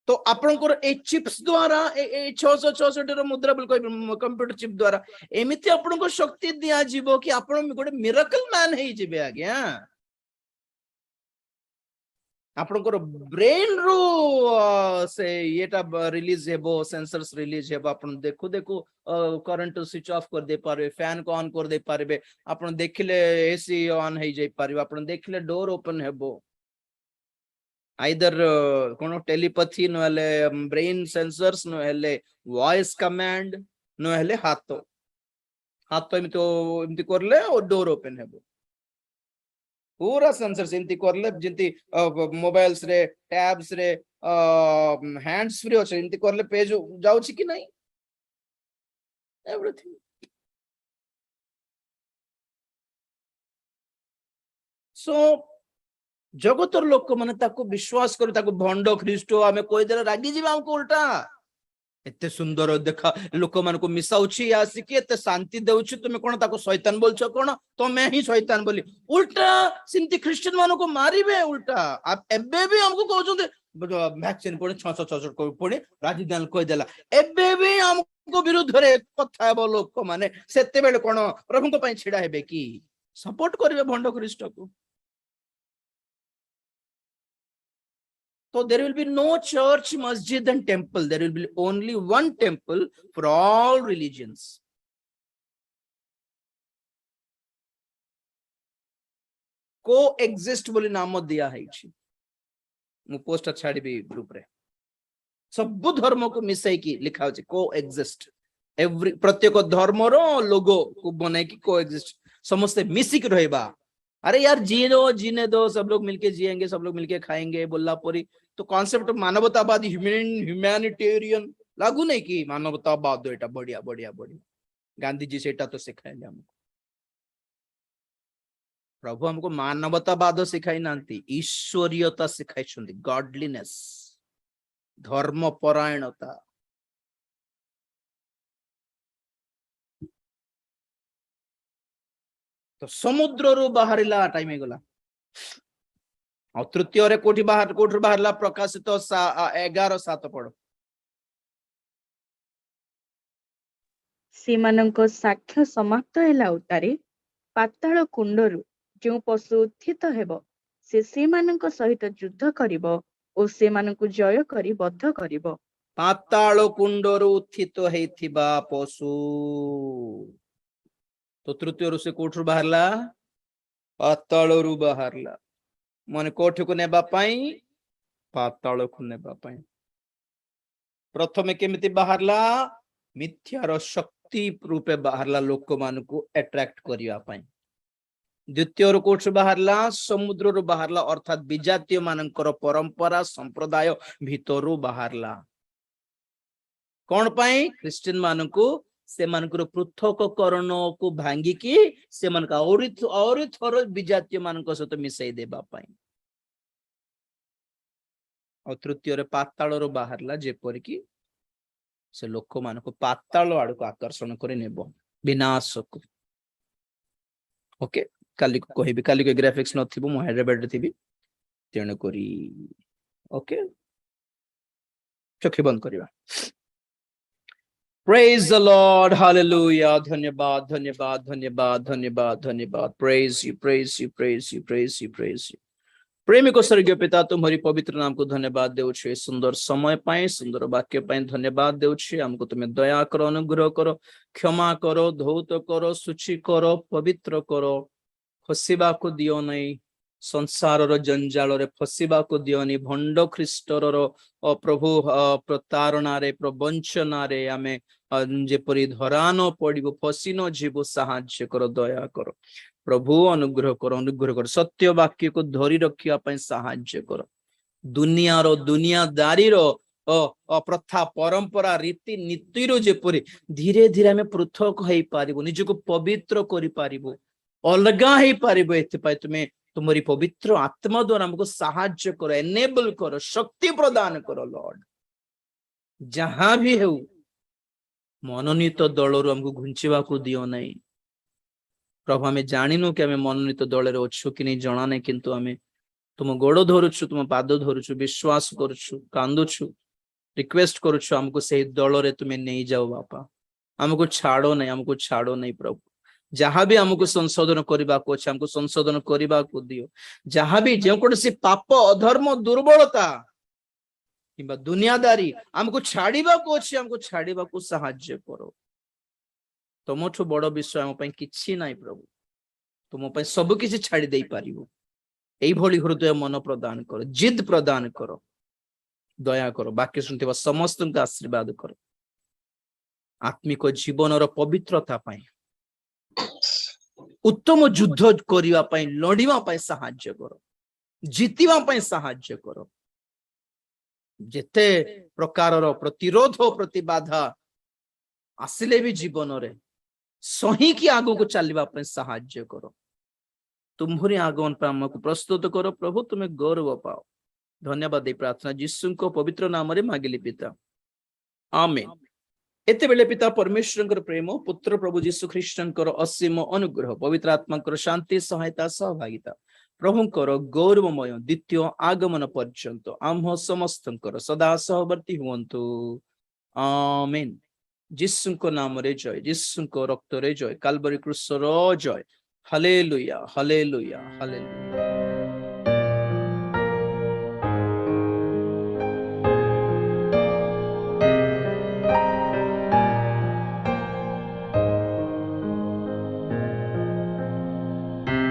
Speaker 1: तो आपनकर ए चिप्स द्वारा ए 666 रो मुद्रा बिल कंप्यूटर चिप द्वारा एमिति आपनको शक्ति दिया जीवो कि आपण गोटे मिरेकल मैन हे जिबे आज्ञा आपनकर ब्रेन रो से एटा रिलीज हेबो सेंसर्स रिलीज हेबो आपण देखो देखो करंट स्विच ऑफ कर दे पारे फैन को ऑन कर दे पारे आपण देखिले एसी ऑन हे जाई पारे आपण देखिले डोर ओपन हेबो आइदर कोनो टेलीपैथी न हेले ब्रेन सेंसर्स न हेले वॉइस कमांड न हेले हाथ एमि तो एमति करले और डोर ओपन हेबो पूरा सेंसर सेमती करले जंती मोबाइल्स रे टैब्स रे हैंड्स फ्री अछि एमती करले पेज जाउ छी कि नहीं एवरीथिंग सो जगतर लोक माने ताको विश्वास करू ताको भंड ख्रीष्ट आमे कोइ देला रागी जीवा हमको उल्टा एते सुंदर देखा लोक मान को मिसाउछि आसिकी एते शांति देउछि तुमे कोन ताको शैतान बोलछो कोन तो मैं ही शैतान बोली उल्टा सिंती क्रिश्चियन मानो को मारिबे उल्टा आप एबे भी हमको कहउछन वैक्सीन कोन 666 को पुणी राजी दान कहि देला एबे भी हमको विरुद्ध रे कथा हेबो लोक माने सेते बेले कोन प्रभु को पई छिडा हेबे की सपोर्ट करिवे भंड ख्रीष्ट को So there will be no church, masjid and temple. There will be only one temple for all religions. Coexist बोली नाम दिया है मु पोस्ट छाड़ी भी ग्रुप रे सब धर्म को मिसाई की लिखा होची coexist एवरी प्रत्येक धर्म रो लोगो को बनाई की coexist समस्त मिसिक रहबा अरे यार जीने दो सब लोग मिलके जिएंगे सब लोग मिलके खाएंगे बोलला परी तो कॉन्सेप्ट मानवतावादी ह्यूमैनिटेरियन लागू नहीं कि मानवतावाद एटा बढ़िया बढ़िया बढ़िया गांधी जी सेटा तो सिखाइले हमको प्रभु हमको मानवतावाद सिखाई नांती ईश्वरीयता सिखाई छंदी गॉडलीनेस धर्म परायणता तो समुद्र रु बाहरिला टाइम गला और तृतीय रे कोठी बाहरला प्रकाशित 11:7 पढ़ो
Speaker 3: ସେମାନଙ୍କ ସାକ୍ଷ୍ୟ ସମାପ୍ତ ହେଲା ଉତ୍ତାରେ ପାତାଳ କୁଣ୍ଡରୁ ଯେଉଁ ପଶୁ ଉତ୍ଥିତ ହେବ ସେ ସେମାନଙ୍କ ସହିତ ଯୁଦ୍ଧ କରିବ ଓ ସେମାନଙ୍କୁ ଜୟ କରି ବଦ୍ଧ କରିବ।
Speaker 1: पाताल कुंडरू उत्थित हेथिबा पशु तो तृतीय रु से कोठरू बाहरला पाताल रु बाहरला माने कोठ को नेबा पई पाताल को नेबा पई प्रथमे केमिति बाहरला मिथ्यार शक्ति रूपे बाहरला लोक मान को अट्रैक्ट करिया पई द्वितीय रु कोठ बाहरला समुद्र रु बाहरला अर्थात विजातीय मानकर परंपरा संप्रदाय भीतरु बाहरला कौन पाई क्रिश्चियन मान को से मानकर पृथककरण को भांगी की से मन का और थोर विजातीय मान को सहित मिसई देबा पाई और तृतीय रे पाताल रो बाहरला जेपर की से लोक मान को पाताल आड़ को आकर्षण करे नेबो विनाश को ओके काली को कहबी काली को ग्राफिक्स नथिबो मो हैदराबाद थिबी तेण करी ओके चोखी बंद करिवा Praise the Lord, hallelujah, धन्यवाद धन्यवाद धन्यवाद धन्यवाद धन्यवाद praise you praise you praise you praise you praise you प्रेमी को स्वर्गीय पिता तुम्हारी पवित्र नाम को धन्यवाद देउछे सुंदर समय पाए सुंदर वाक्य पाए धन्यवाद देउछे हमको तुम्हें दया करो अनुग्रह करो क्षमा करो धौत करो शुचि करो पवित्र करो फसिबा को दियो नहीं संसार रो जंजाल रे फसिबा को दियोनी भंड ख्रीष्टर रो प्रभु प्रतारणा रे प्रवंचना रे आमे जेपरी धरान पड़िबो फसी न जीवो साहाय्य करो दया करो प्रभु अनुग्रह करो सत्य वाक्य को धरी रखिया पई साहाय्य करो दुनिया रो दुनियादारी रो प्रथा परंपरा रीति नीति रो जेपरी धीरे धीरे आमे पृथक हेई पारिबो निजको पवित्र करि पारिबो अलगा हेई पारिबो एते पई तुमे तुम्हारी पवित्र आत्मा द्वारा हमको साहाय्य करो एनेबल करो शक्ति प्रदान करो लॉर्ड जहां भी हो मनोनीत दल हमको घुंचवा को दियो नहीं प्रभु हमें जानिनु कि हमें मनोनीत दल अच्छु कि नहीं जना नहीं किंतु हमें तुम गोड़ धरुछु तुम पाद धरुछु विश्वास करुछु कांदुछु रिक्वेस्ट करुछु हमको सही दल रे तुम्हें नहीं जाओ बापा हमको छाड़ो नहीं प्रभु जहाँ भी हमको संशोधन करने को अच्छे हमको संशोधन करने को दियो जहाँ भी जो कौन सी पाप अधर्म दुर्बलता कि दुनियादारी हमको छाड़िबा को अच्छे हमको छाड़िबा को साहाय्य करो तुमठु बड़ विषय हम पई किछि नाही प्रभु तुम पई सब किछि छाड़ी दे पारिबो एई भली हृदय मन प्रदान करो जिद प्रदान करो दया करो वाक्य सुनथिबा समस्त का आशीर्वाद करो आत्मिक जीवन रो पवित्रता पाई उत्तम युद्ध करिवा पाई लड़िवा पाई साहाय्य करो जीतिवा पाई साहाय्य करो जेते प्रकार रो प्रतिरोध प्रतिबाधा आसिले भी जीवन रे सही की आगो को चलवा पाई साहाय्य करो तुम्हारी आगमन पर हमको प्रस्तुत करो प्रभु तुम्हें गौरव पाओ धन्यवाद दे प्रार्थना यीशु को पवित्र नाम रे मागिली पिता आमीन एते बेले पिता परमेश्वर प्रेम पुत्र प्रभु यीशु ख्रीष्टंकर असीम अनुग्रह पवित्र आत्मा शांति सहायता सहभागिता प्रभुंकर गौरवमय द्वितीय आगमन पर्यंत आम समस्त सदा सहवर्ती हुंतु आमीन यीशु को नाम रे जय यीशु को रक्त रे जय काल्वरी क्रूस रो जय हालेलुया हालेलुया हालेलुया।